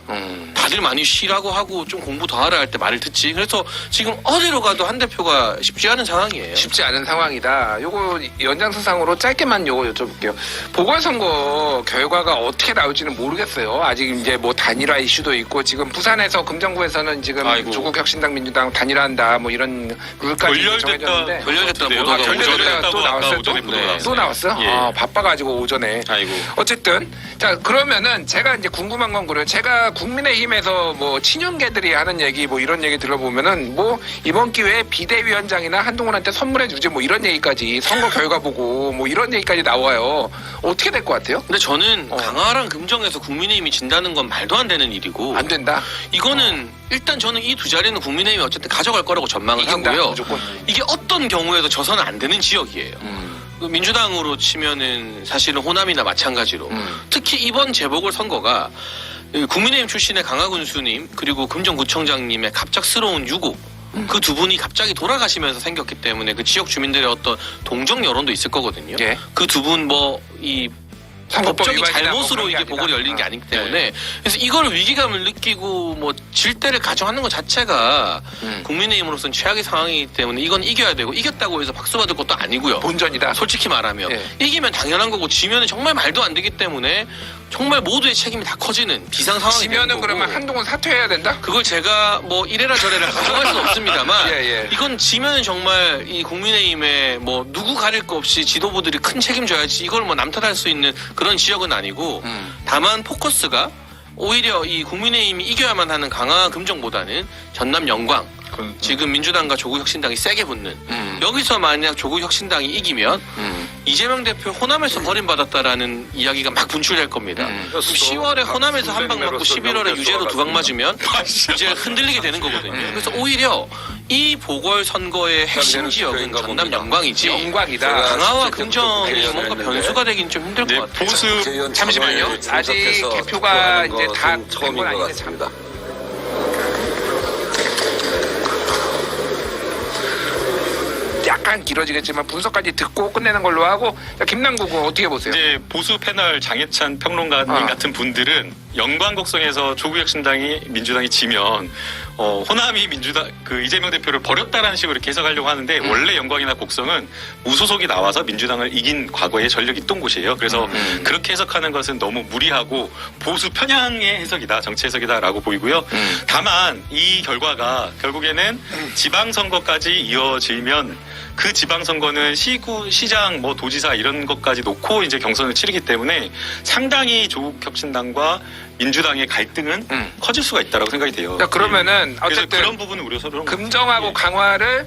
다들 많이 쉬라고 하고 좀 공부 더 하라 할 때 말을 듣지. 그래서 지금 어디로 가도 한 대표가 쉽지 않은 상황이에요. 쉽지 않은 상황이다. 요거 연장선상으로 짧게만 요거 여쭤볼게요. 보궐선거 결과가 어떻게 나올지는 모르겠어요. 아직 이제 뭐 단일화 이슈도 있고 지금 부산에서 금정구에서는 지금 아이고. 조국혁신당 민주당 단일화한다 뭐 이런 룰까지 정해졌는데 결렬됐다 네, 보도가 결렬됐다 또 나왔어요. 오전에 보도가 나왔어요. 또 나왔어? 예. 바빠가지고 오전에. 아이고. 어쨌든 자 그러면은 제가 이제 궁금한 건 그래요. 제가 국민의힘에서 뭐 친윤계들이 하는 얘기 뭐 이런 얘기 들어보면은 뭐 이번 기회에 비대위원장이나 한동훈한테 선물해 주지 뭐 이런 얘기까지 선거 결과 보고 뭐 이런 얘기까지 나와요. 어떻게 될 것 같아요? 근데 저는 강화랑 금정에서 국민의힘이 진다는 건 말도 안 되는 일이고 안 된다. 이거는 일단 저는 이 두 자리는 국민의힘이 어쨌든 가져갈 거라고 전망을 이긴다, 하고요. 무조건. 이게 어떤 경우에도 져서는 안 되는 지역이에요. 그 민주당으로 치면은 사실은 호남이나 마찬가지로 특히 이번 재보궐선거가 국민의힘 출신의 강하군수님 그리고 금정구청장님의 갑작스러운 유고 그 두 분이 갑자기 돌아가시면서 생겼기 때문에 그 지역 주민들의 어떤 동정 여론도 있을 거거든요. 예. 그 두 분 선거법 법적인 위반이나 뭐 잘못으로 그런 게 이게 아니다. 보궐이 열린 게 아니기 때문에 그래서 이걸 위기감을 느끼고 뭐 질 때를 가정하는 것 자체가 국민의힘으로서는 최악의 상황이기 때문에 이건 이겨야 되고 이겼다고 해서 박수 받을 것도 아니고요. 본전이다. 솔직히 말하면 예. 이기면 당연한 거고 지면은 정말 말도 안 되기 때문에 정말 모두의 책임이 다 커지는 비상 상황이 되는 지면은 거고 그러면 한동훈 사퇴해야 된다? 그걸 제가 뭐 이래라 저래라 가정할 수는 없습니다만 예. 이건 지면은 정말 이 국민의힘에 뭐 누구 가릴 거 없이 지도부들이 큰 책임져야지 이걸 뭐 남탓할 수 있는 그런 지역은 아니고 다만 포커스가 오히려 이 국민의힘이 이겨야만 하는 강화 금정보다는 전남 영광 지금 민주당과 조국혁신당이 세게 붙는 여기서 만약 조국혁신당이 이기면 이재명 대표 호남에서 버림받았다라는 이야기가 막 분출될 겁니다. 10월에 호남에서 한 방 맞고 11월에 유죄로 두 방 맞으면 이제 흔들리게 되는 거거든요. 그래서 오히려 이 보궐선거의 핵심 지역은 전남 영광이지 영광이다. 강화와 금정이 뭔가 변수가 되긴 좀 힘들 것 같아요. 보수 잠시만요. 아직 개표가 이제 다 처음인 것 아닌데 같습니다. 약간 길어지겠지만 분석까지 듣고 끝내는 걸로 하고 자, 김남국 의원 어떻게 보세요? 이제 보수 패널 장해찬 평론가님 같은 분들은 영광곡성에서 조국혁신당이 민주당이 지면 호남이 민주당 그 이재명 대표를 버렸다라는 식으로 이렇게 해석하려고 하는데 원래 영광이나 곡성은 무소속이 나와서 민주당을 이긴 과거에 전력이 있던 곳이에요. 그래서 그렇게 해석하는 것은 너무 무리하고 보수 편향의 해석이다, 정치 해석이다라고 보이고요. 다만 이 결과가 결국에는 지방선거까지 이어지면 그 지방선거는 시구, 시장, 뭐 도지사 이런 것까지 놓고 이제 경선을 치르기 때문에 상당히 조국혁신당과 민주당의 갈등은 커질 수가 있다라고 생각이 돼요. 자, 그러면은 예. 그래서 어쨌든 그런 부분은 우려스러운 금정하고 예. 강화를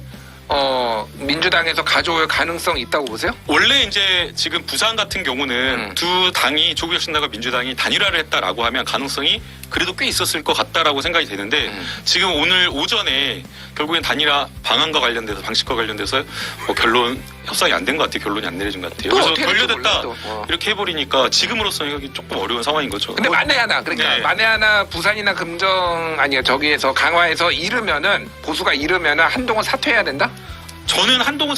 민주당에서 가져올 가능성이 있다고 보세요? 원래 이제 지금 부산 같은 경우는 두 당이 조국혁신당과 민주당이 단일화를 했다라고 하면 가능성이 그래도 꽤 있었을 것 같다라고 생각이 되는데 지금 오늘 오전에 결국엔 단일화 방안과 관련돼서 방식과 관련돼서 뭐 결론 협상이 안 된 것 같아요. 결론이 안 내려진 것 같아요. 또 그래서 어떻게 될지 돌려댔다 몰라요, 또. 이렇게 해버리니까 지금으로서는 여기 조금 어려운 상황인 거죠. 근데 만에 하나 그러니까 네. 만에 하나 부산이나 금정 아니요 저기에서 강화에서 잃으면은 보수가 잃으면은 한동훈 사퇴해야 된다? 저는 한동훈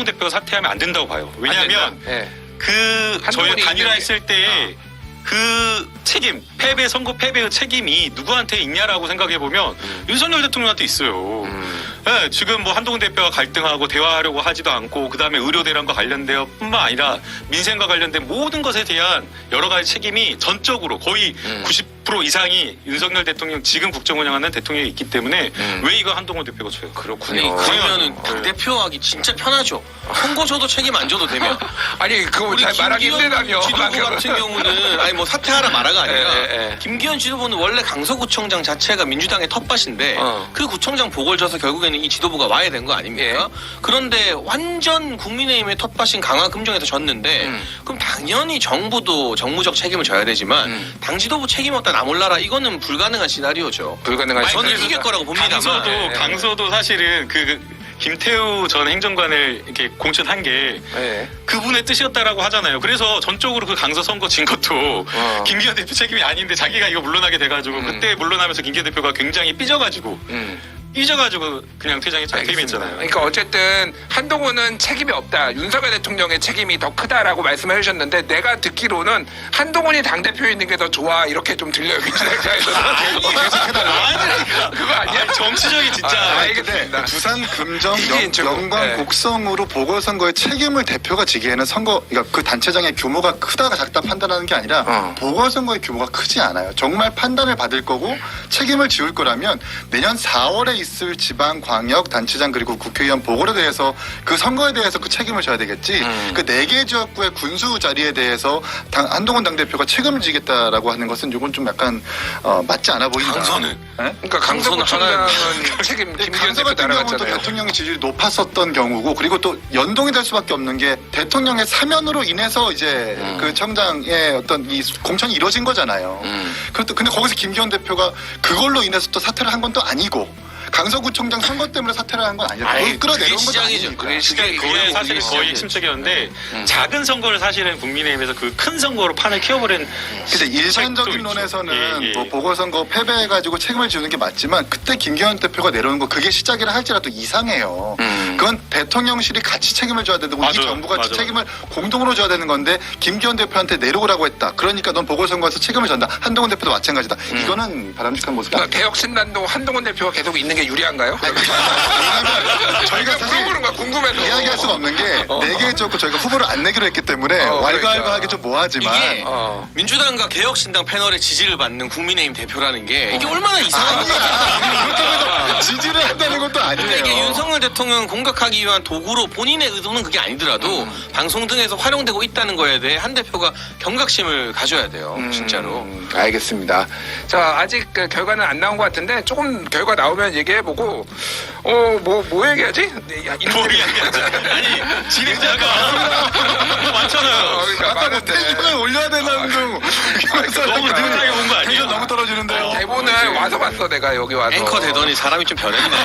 대표가 사퇴하면 안 된다고 봐요. 왜냐하면 안 된다? 예. 그 저희 한동훈이 단일화했을 때 그 책임, 선거 패배의 책임이 누구한테 있냐라고 생각해 보면 윤석열 대통령한테 있어요. 네, 지금 뭐 한동훈 대표가 갈등하고 대화하려고 하지도 않고 그 다음에 의료 대란과 관련되어뿐만 아니라 민생과 관련된 모든 것에 대한 여러 가지 책임이 전적으로 거의 90% 이상이 윤석열 대통령 지금 국정 운영하는 대통령이 있기 때문에 왜 이거 한동훈 대표가 져요? 그렇군요. 아니 그러면은 당 대표하기 진짜 편하죠. 선거 줘도 책임 안 져도 되면. 아니 그거 우리 잘 말하기 김기현 힘들다며. 지도부 같은 경우는 아니 뭐 사퇴하라 말아가 아니라 예. 김기현 지도부는 원래 강서구청장 자체가 민주당의 텃밭인데 그 구청장 복을 져서 결국에는 이 지도부가 와야 된 거 아닙니까? 그런데 완전 국민의힘의 텃밭인 강화 금정에서 졌는데 그럼 당연히 정부도 정무적 책임을 져야 되지만 당 지도부 책임 없다 나 몰라라 이거는 불가능한 시나리오죠. 불가능한 저는 시나리오다. 이길 거라고 봅니다만. 강서도 사실은 김태우 전 행정관을 이렇게 공천한 게 예. 그분의 뜻이었다라고 하잖아요. 그래서 전적으로 그 강서 선거 진 것도 김기현 대표 책임이 아닌데 자기가 이거 물러나게 돼가지고 그때 물러나면서 김기현 대표가 굉장히 삐져가지고 그냥 퇴장했잖아요. 퇴임했잖아요. 그러니까 어쨌든 한동훈은 책임이 없다. 윤석열 대통령의 책임이 더 크다라고 말씀을 해주셨는데 내가 듣기로는 한동훈이 당대표에 있는 게 더 좋아 이렇게 좀 들려요. 민주당에서. 그거 아니야? 정치적인 진짜. 알겠습니다. 부산 금정 이게 영광 네. 곡성으로 보궐선거의 책임을 대표가 지기에는 그러니까 그 단체장의 규모가 크다가 작다 판단하는 게 아니라 보궐선거의 규모가 크지 않아요. 정말 판단을 받을 거고 책임을 지울 거라면 내년 4월에 있을 지방 광역 단체장 그리고 국회의원 보궐에 대해서 그 선거에 대해서 그 책임을 져야 되겠지. 그 4개 지역구의 군수 자리에 대해서 한동훈 당대표가 책임을 지겠다라고 하는 것은 이건 좀 약간 맞지 않아 보인다. 강서는? 네? 그러니까 강서구청장은 책임 근데 김기현 강서 대표 같은 경우는 또 따라갔잖아요. 대통령의 지지율이 높았었던 경우고 그리고 또 연동이 될 수밖에 없는 게 대통령의 사면으로 인해서 이제 그 청장의 어떤 이 공천이 이루어진 거잖아요. 근데 거기서 김기현 대표가 그걸로 인해서 또 사퇴를 한 건 또 아니고 강서구청장 선거 때문에 사퇴를 한 건 아니에요. 그걸 끌어내려온 것도 시작이죠. 아니니까. 그게 사실 거의 핵심적이었는데 작은 선거를 사실은 국민의힘에서 그 큰 선거로 판을 키워버린 근데 일반적인 있죠. 논에서는 예. 뭐 보궐선거 패배해가지고 책임을 지는 게 맞지만 그때 김기현 대표가 내려오는 거 그게 시작이라 할지라도 이상해요. 그건 대통령실이 같이 책임을 져야 되고 이 맞아요. 정부가 맞아요. 책임을 공동으로 져야 되는 건데 김기현 대표한테 내려오라고 했다. 그러니까 넌 보궐선거에서 책임을 진다. 한동훈 대표도 마찬가지다. 이거는 바람직한 모습이 아니에요. 개혁신당도 한동훈 대표가 계속 있는 게 유리한가요? 왜냐면 저희가 사실 물어보는 거야 궁금해서. 이야기할 수가 없는 게 4개 상황이 좋고 저희가 후보를 안 내기로 했기 때문에 왈가왈부하기 좀 뭐하지만 이게 민주당과 개혁신당 패널의 지지를 받는 국민의힘 대표라는 게 이게 얼마나 이상한 거야. 지지를 한다는 것도 아니에요. 이게 윤석열 대통령 공격하기 위한 도구로 본인의 의도는 그게 아니더라도 방송 등에서 활용되고 있다는 거에 대해 한 대표가 경각심을 가져야 돼요. 진짜로. 알겠습니다. 자, 아직 그 결과는 안 나온 것 같은데 조금 결과 나오면 얘기해보고 뭐 얘기하지? 뭐 얘기하지? 아니 진행자가 많잖아요. 그러니까 아까 뭐 많은데. 텐션을 올려야 되는 등 너무 느긋하게 본 거 아니에요? 텐션 너무 떨어지는데요. 대본을 와서 봤어 내가 여기 와서. 앵커 되더니 사람이 좀 변했네.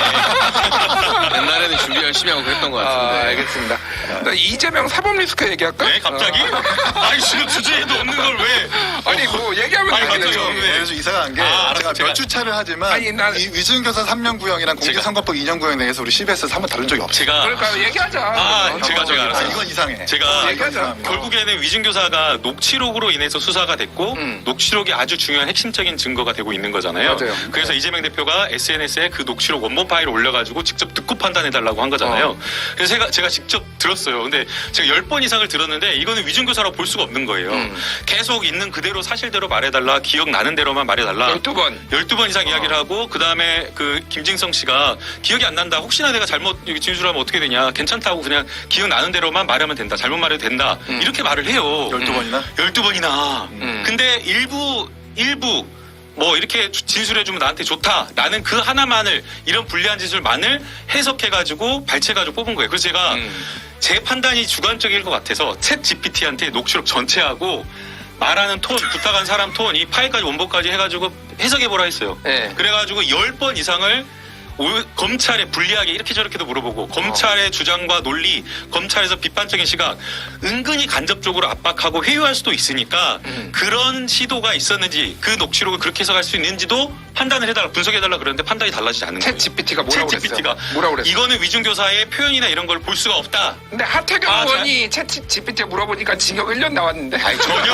옛날에는 준비 열심히 하고 그랬던 것 같은데. 알겠습니다. 나 이재명 사법 리스크 얘기할까? 네, 갑자기? 아니 지금 주제에도 없는 걸 왜? 아니 뭐 얘기하면 아니, 되겠네. 갑자기 네, 좀 이상한 게 알았어, 제가 몇 주 차를 하지만 아니, 난- 이 위증교사 3년 구형이랑 공직선거법 2년 구형에 대해서 우리 CBS에서 한번 다룬 적이 없어요. 제가 그러니까 얘기하자. 제가 알았어요. 이건 이상해. 제가 얘기하자. 결국에는 위증교사가 녹취록으로 인해서 수사가 됐고 녹취록이 아주 중요한 핵심적인 증거가 되고 있는 거잖아요. 맞아요. 그래서 이재명 대표가 SNS에 그 녹취록 원본 파일을 올려가지고 직접 듣고 판단해달라고 한 거잖아요. 그래서 제가 직접 들었어요. 근데 제가 10번 이상을 들었는데 이거는 위증교사라고 볼 수가 없는 거예요. 계속 있는 그대로 사실대로 말해달라, 기억나는 대로만 말해달라. 12번. 12번 이상 이야기를 하고 그 다음에 그 김진성 씨가 기억이 안 난다. 혹시나 내가 잘못 진술하면 어떻게 되냐. 괜찮다고 그냥 기억나는 대로만 말하면 된다. 잘못 말해도 된다. 이렇게 말을 해요. 12번이나? 12번이나. 근데 일부 뭐 이렇게 진술해주면 나한테 좋다. 나는 그 하나만을 이런 불리한 진술만을 해석해가지고 발췌해가지고 뽑은 거예요. 그래서 제가 제 판단이 주관적일 것 같아서 챗 GPT한테 녹취록 전체하고 말하는 톤, 부탁한 사람 톤, 이 파일까지 원본까지 해가지고 해석해보라 했어요. 네. 그래가지고 10번 이상을 검찰에 불리하게 이렇게 저렇게도 물어보고 검찰의 주장과 논리, 검찰에서 비판적인 시각 은근히 간접적으로 압박하고 회유할 수도 있으니까 그런 시도가 있었는지 그 녹취록을 그렇게 해석할 수 있는지도 판단을 해달라, 분석해달라 그러는데 판단이 달라지지 않는 거예요. 챗 GPT가 뭐라고 그랬어? GPT가 뭐라고 그랬어? 이거는 위중교사의 표현이나 이런 걸 볼 수가 없다. 근데 하태경 의원이 챗 GPT에 물어보니까 징역 1년 나왔는데. 전혀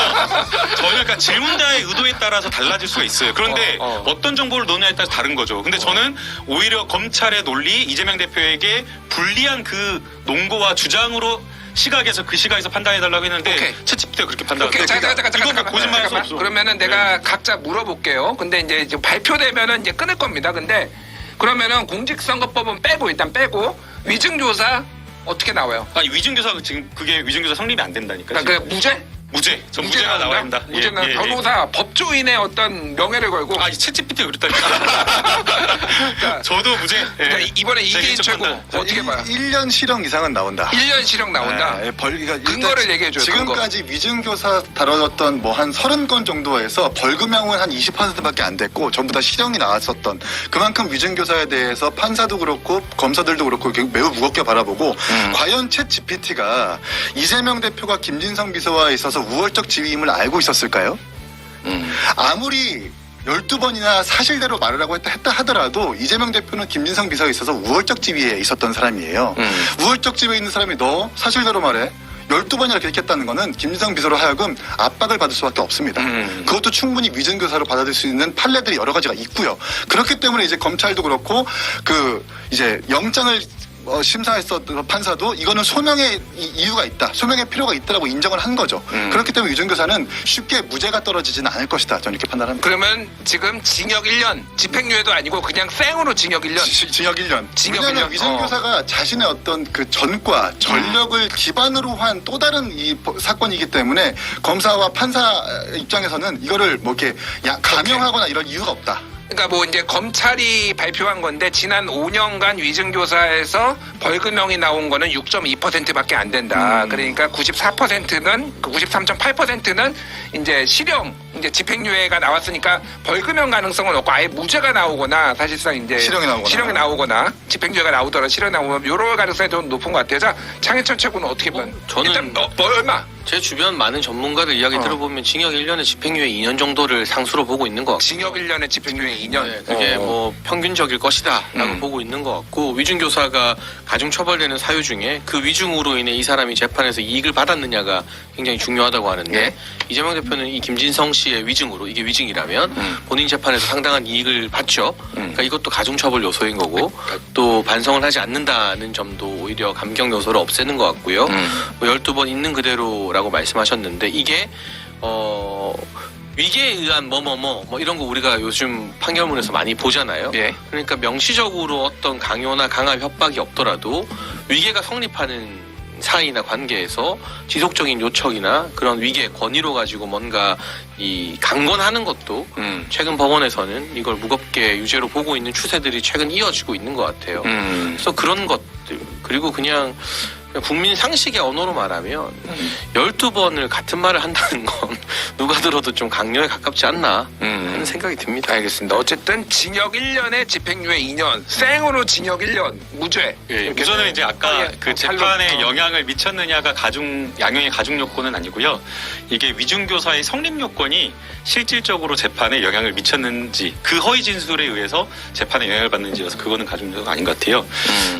그러니까 질문자의 의도에 따라서 달라질 수가 있어요. 그런데 어떤 정보를 넣느냐에 따라서 다른 거죠. 근데 저는 오히려 검찰의 논리, 이재명 대표에게 불리한 그 논거와 주장으로 시각에서 그 시각에서 판단해달라고 했는데 오케이. 챗GPT가 그렇게 오케이, 판단했어요. 잠깐. 이건 뭐 거짓말할 수 없어. 그러면은 내가 각자 물어볼게요. 근데 이제 발표되면은 이제 끊을 겁니다. 근데 그러면은 공직선거법은 빼고 일단 빼고 위증조사 어떻게 나와요? 아니 위증교사 지금 그게 위증교사 성립이 안 된다니까. 그러니까 그 무죄? 무죄. 전 무죄가 나와야 된다. 무죄는 변호사, 법조인의 어떤 명예를 걸고. 아니 챗GPT가 그랬다니까. 저도 무죄. 그러니까 이번에 제 이게 개인적 최고. 판단. 어떻게 봐요? 1년 실형 이상은 나온다. 1년 실형 나온다. 네, 그러니까 일단 근거를 얘기해줘요, 지금까지 위증교사 다뤄졌던 뭐 한 30건 정도에서 벌금형은 한 20%밖에 안 됐고 전부 다 실형이 나왔었던 그만큼 위증교사에 대해서 판사도 그렇고 검사들도 그렇고 매우 무겁게 바라보고 과연 챗 GPT가 이재명 대표가 김진성 비서와에 있어서 우월적 지위임을 알고 있었을까요? 아무리 12번이나 사실대로 말을 하고 했다 하더라도 이재명 대표는 김진성 비서에 있어서 우월적 지위에 있었던 사람이에요. 우월적 지위에 있는 사람이 너 사실대로 말해. 12번이나 이렇게 했다는 거는 김진성 비서로 하여금 압박을 받을 수밖에 없습니다. 그것도 충분히 위증교사로 받아들일 수 있는 판례들이 여러 가지가 있고요. 그렇기 때문에 이제 검찰도 그렇고 이제 영장을 심사했었던 판사도 이거는 소명의 이유가 있다. 소명의 필요가 있다라고 인정을 한 거죠. 그렇기 때문에 위증교사는 쉽게 무죄가 떨어지지는 않을 것이다. 저는 이렇게 판단합니다. 그러면 지금 징역 1년, 집행유예도 아니고 그냥 생으로 징역 1년. 징역 1년. 징역 왜냐하면 1년. 위증교사가 자신의 어떤 그 전과 전력을 기반으로 한 또 다른 이 사건이기 때문에 검사와 판사 입장에서는 이거를 뭐 이렇게 감형하거나 이런 이유가 없다. 그러니까 뭐 이제 검찰이 발표한 건데 지난 5년간 위증교사에서 벌금형이 나온 거는 6.2%밖에 안 된다. 그러니까 94%는 93.8%는 이제 실형, 이제 집행유예가 나왔으니까 벌금형 가능성은 없고 아예 무죄가 나오거나 사실상 이제 실형이 나오거나 집행유예가 나오더라도 실형 나오면 이럴 가능성이 좀 높은 것 같아요. 자, 장해철 최고는 어떻게 봐? 저는 일단 얼마? 제 주변 많은 전문가들 이야기 들어보면 징역 1년에 집행유예 2년 정도를 상수로 보고 있는 것 같고 징역 1년에 집행유예 2년. 네, 그게 뭐 평균적일 것이다라고 보고 있는 것 같고 위중교사가 가중처벌되는 사유 중에 그 위중으로 인해 이 사람이 재판에서 이익을 받았느냐가 굉장히 중요하다고 하는데 예. 이재명 대표는 이 김진성 씨의 위증으로 이게 위증이라면 본인 재판에서 상당한 이익을 받죠. 그러니까 이것도 가중처벌 요소인 거고 또 반성을 하지 않는다는 점도 오히려 감경 요소를 없애는 것 같고요. 뭐 12번 있는 그대로라고 말씀하셨는데 이게 위계에 의한 뭐 이런 거 우리가 요즘 판결문에서 많이 보잖아요. 예. 그러니까 명시적으로 어떤 강요나 강압 협박이 없더라도 위계가 성립하는 사이나 관계에서 지속적인 요청이나 그런 위계 권위로 가지고 뭔가 이 강권하는 것도 최근 법원에서는 이걸 무겁게 유죄로 보고 있는 추세들이 최근 이어지고 있는 것 같아요. 그래서 그런 것들 그리고 그냥 국민 상식의 언어로 말하면 12번을 같은 말을 한다는 건 누가 들어도 좀 강요에 가깝지 않나 하는 생각이 듭니다. 알겠습니다. 어쨌든 징역 1년에 집행유예 2년, 생으로 징역 1년, 무죄. 예, 이렇게 우선은 이제 아까 그 재판에 살로- 영향을 미쳤느냐가 양형의 가중 요건은 아니고요. 이게 위중교사의 성립 요건이 실질적으로 재판에 영향을 미쳤는지 그 허위 진술에 의해서 재판에 영향을 받는지여서 그거는 가중 요소가 아닌 것 같아요.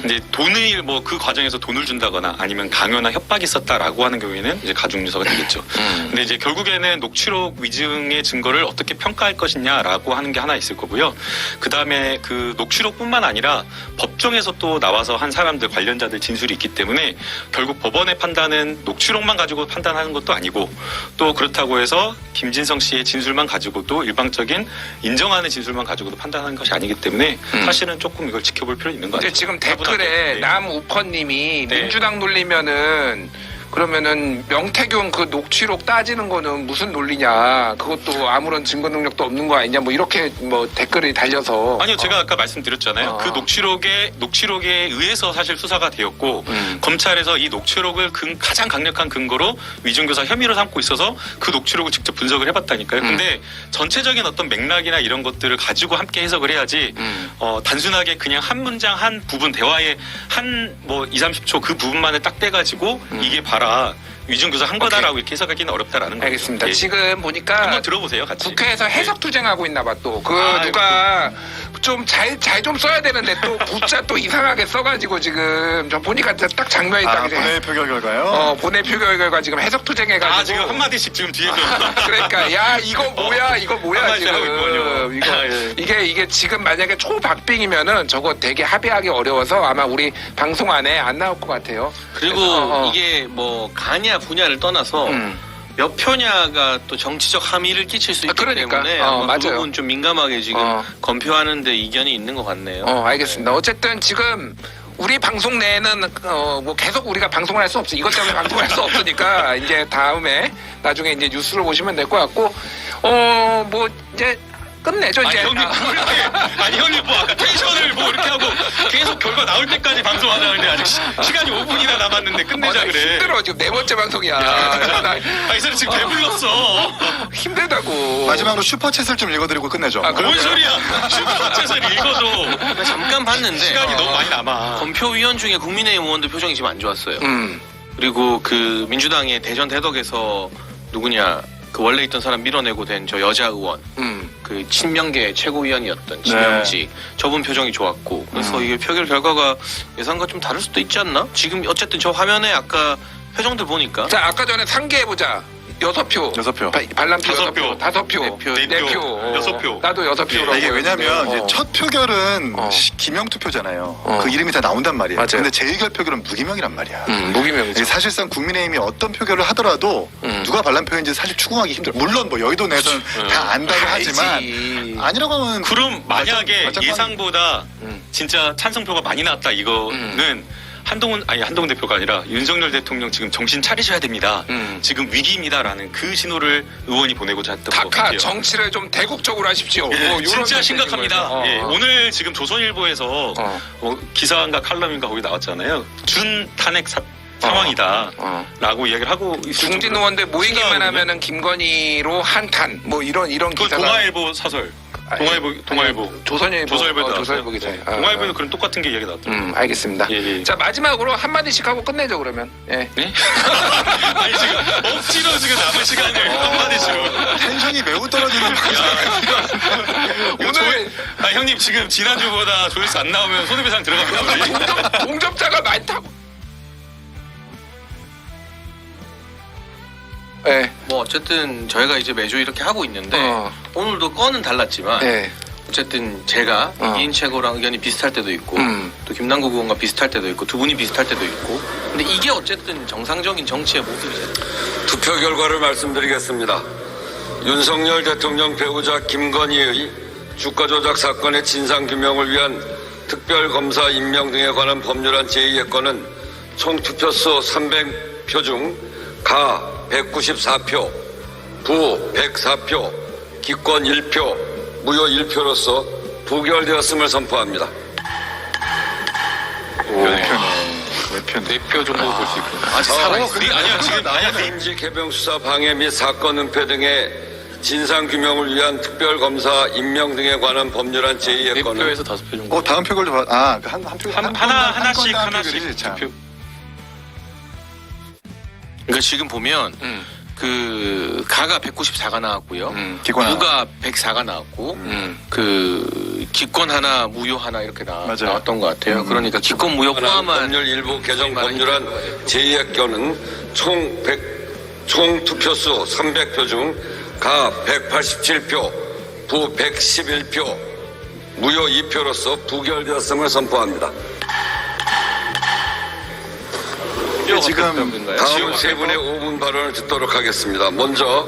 근데 돈을 뭐 그 과정에서 돈을 준다거나 아니면 강요나 협박이 있었다라고 하는 경우에는 이제 가중 요소가 되겠죠. 근데 이제 결국에는 녹취록 위증의 증거를 어떻게 평가할 것이냐라고 하는 게 하나 있을 거고요. 그 다음에 그 녹취록뿐만 아니라 법정에서 또 나와서 한 사람들 관련자들 진술이 있기 때문에 결국 법원의 판단은 녹취록만 가지고 판단하는 것도 아니고 또 그렇다고 해서 김진성 씨의 진술만 가지고도 일방적인 인정하는 진술만 가지고도 판단하는 것이 아니기 때문에 사실은 조금 이걸 지켜볼 필요는 있는 것 근데 같아요. 지금 차분하게. 댓글에 네. 남우퍼님이 네. 민주당 놀리면은 그러면은 명태균 그 녹취록 따지는 거는 무슨 논리냐? 그것도 아무런 증거 능력도 없는 거 아니냐? 뭐 이렇게 뭐 댓글이 달려서 아니요, 제가 아까 말씀드렸잖아요. 어. 그 녹취록에 의해서 사실 수사가 되었고 검찰에서 이 녹취록을 가장 강력한 근거로 위중교사 혐의로 삼고 있어서 그 녹취록을 직접 분석을 해봤다니까요. 근데 전체적인 어떤 맥락이나 이런 것들을 가지고 함께 해석을 해야지 단순하게 그냥 한 문장 한 부분 대화의 한 뭐 20-30초 그 부분만을 딱 떼가지고 이게 봐라 위중교사 한 거다라고 이렇게 해석하기는 어렵다라는 거죠. 알겠습니다. 예. 지금 보니까 한번 들어보세요, 같이. 국회에서 해석 투쟁하고 있나 봐 또. 그 아, 누가 좀 잘 좀 써야 되는데 또 부자 또 이상하게 써가지고 지금 저 보니까 딱 장면이 딱 이제 본회의 표결 결과요? 본회 표결 결과 지금 해석 투쟁해가지고. 아, 지금 한마디씩 지금 뒤에서. 그러니까 야 이거 뭐야 한마디 하고 지금 있군요. 이거 아, 예. 이게 지금 만약에 초박빙이면은 저거 되게 합의하기 어려워서 아마 우리 방송 안에 안 나올 것 같아요. 그리고 그래서, 이게 뭐 가냐 부냐를 떠나서 몇 표냐가 또 정치적 함의를 끼칠 수 있기 그러니까. 때문에 아마 그 맞아요. 부분 좀 민감하게 지금 검표하는데 이견이 있는 것 같네요. 알겠습니다. 어쨌든 지금 우리 방송 내에는 뭐 계속 우리가 방송을 할 수 없어. 이것 때문에 방송을 할 수 없으니까 이제 다음에 나중에 이제 뉴스를 보시면 될 것 같고 뭐 이제 끝내죠 아니 이제. 형님 뭐 이렇게 아니 형님 뭐 아까 텐션을 뭐 이렇게 하고 계속 결과 나올 때까지 방송하자는데 아직 시간이 5분이나 남았는데 끝내자 나 그래. 힘들어 지금 네 번째 방송이야. 나 아, 이 사람 지금 배불렀어. 힘들다고. 마지막으로 슈퍼챗을 좀 읽어드리고 끝내죠. 뭔 소리야? 슈퍼챗을 읽어도 잠깐 봤는데 시간이 너무 많이 남아. 검표위원 중에 국민의힘 의원들 표정이 지금 안 좋았어요. 음. 그리고 그 민주당의 대전 대덕에서 누구냐 그 원래 있던 사람 밀어내고 된 저 여자 의원 그 친명계 최고위원이었던 진영지 저분 표정이 좋았고 그래서 이게 표결 결과가 예상과 좀 다를 수도 있지 않나? 지금 어쨌든 저 화면에 아까 표정들 보니까 자 아까 전에 상기해보자. 6표. 6표. 반란표 5표. 5표. 4표. 4표. 6표. 나도 6표라고. 이게 왜냐면 이제 첫 표결은 어. 기명 투표잖아요. 그 이름이 다 나온단 말이에요. 맞아요. 근데 제1결 표결은 무기명이란 말이야. 무기명이죠. 이게 사실상 국민의힘이 어떤 표결을 하더라도 누가 반란표인지 사실 추궁하기 힘들어. 물론 뭐 여의도 내에서는 다 안다고 하지만 알지. 아니라고 하면 그럼 만약에 말짱- 예상보다 진짜 찬성표가 많이 나왔다 이거는 한동훈 대표가 아니라 윤석열 대통령 지금 정신 차리셔야 됩니다. 지금 위기입니다라는 그 신호를 의원이 보내고자 했던 것 각하 같아요. 정치를 좀 대국적으로 하십시오. 예, 뭐 요런 진짜 메시지인 심각합니다. 거예요. 예, 오늘 지금 조선일보에서 기사인가 칼럼인가 거기 나왔잖아요. 준 탄핵 상황이다. 라고 이야기를 하고 있을 중진 정도로 의원들 모이기만 심각하거든요. 하면은 김건희로 한탄 뭐 이런 그거 기사가 동아일보 사설. 동아일보. 조선일보. 조선일보에 나왔어요. 조선일보 기자. 네. 동아일보는 그런 똑같은 게 이야기 나왔더라고요. 알겠습니다. 예. 자, 마지막으로 한마디씩 하고 끝내죠, 그러면. 예. 네? 아니 지금 억지로 지금 남은 시간을 한마디씩로. 텐션이 매우 떨어지는 오늘 형님 지금 지난주보다 조회수 안 나오면 손해배상 들어갑니다. 우리. 동접자가 많다고. 예. 뭐 어쨌든 저희가 이제 매주 이렇게 하고 있는데 어. 오늘도 건은 달랐지만 예. 어쨌든 제가 이인 최고랑 의견이 비슷할 때도 있고 또 김남국 의원과 비슷할 때도 있고 두 분이 비슷할 때도 있고 근데 이게 어쨌든 정상적인 정치의 모습이잖아요. 투표 결과를 말씀드리겠습니다. 윤석열 대통령 배우자 김건희의 주가 조작 사건의 진상규명을 위한 특별검사 임명 등에 관한 법률안 제2의 건은 총 투표수 300표 중 가 194표, 부 104표, 기권 1표, 무효 1표로서 부결되었음을 선포합니다. 대표 정도 볼 수 있고. 아직 살아있어요. 아니야 인지 개병 수사 방해 및 사건 은폐 등의 진상 규명을 위한 특별검사 임명 등에 관한 법률안 제2의 건은 4표에서 5표 정도. 다음 표결도 하나씩 투표. 그러니까 지금 보면 그 가가 194가 나왔고요. 기권 하나. 무가 104가 나왔고 그 기권 하나 무효 하나 이렇게 나왔던 것 같아요. 그러니까 기권 무효 포함한 법률 일부 개정 법률안 제2의 건은 총 투표수 300표 중 가 187표, 부 111표, 무효 2표로서 부결되었음을 선포합니다. 지금 다음 세 분의 5분 발언을 듣도록 하겠습니다. 먼저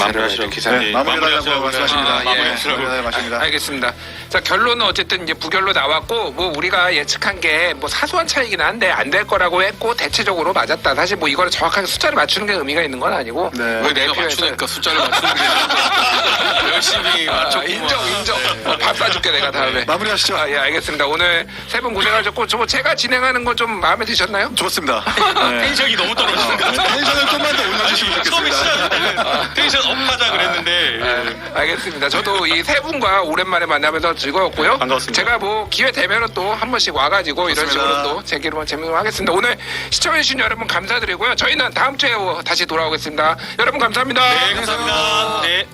마무리하시죠. 기사님. 마무리하라고 말씀하십니다. 마무리하시라고. 마십니다. 알겠습니다. 자, 결론은 어쨌든 이제 부결로 나왔고, 뭐 우리가 예측한 게 뭐 사소한 차이긴 한데 안 될 거라고 했고 대체적으로 맞았다. 사실 뭐 이거를 정확하게 숫자를 맞추는 게 의미가 있는 건 아니고. 네. 왜 내가 맞추니까 숫자를 맞추는 게 열심히 맞췄고 인정. 밥 사줄게 내가 다음에. 마무리하시죠. 예, 알겠습니다. 오늘 세 분 고생하셨고, 제가 진행하는 건 좀 마음에 드셨나요? 좋습니다. 텐션이 너무 떨어지는 것 같아요. 텐션을 좀만 더 올려주시면 처음에 좋겠습니다. 시작할 때는 텐션 업하자 그랬는데 알겠습니다. 저도 이 세 분과 오랜만에 만나면서 즐거웠고요. 반갑습니다. 제가 뭐 기회 되면은 또 한 번씩 와가지고 이런 좋습니다. 식으로 또 재기로 재미로 하겠습니다. 오늘 시청해주신 여러분 감사드리고요. 저희는 다음 주에 다시 돌아오겠습니다. 여러분 감사합니다. 네 감사합니다. 네.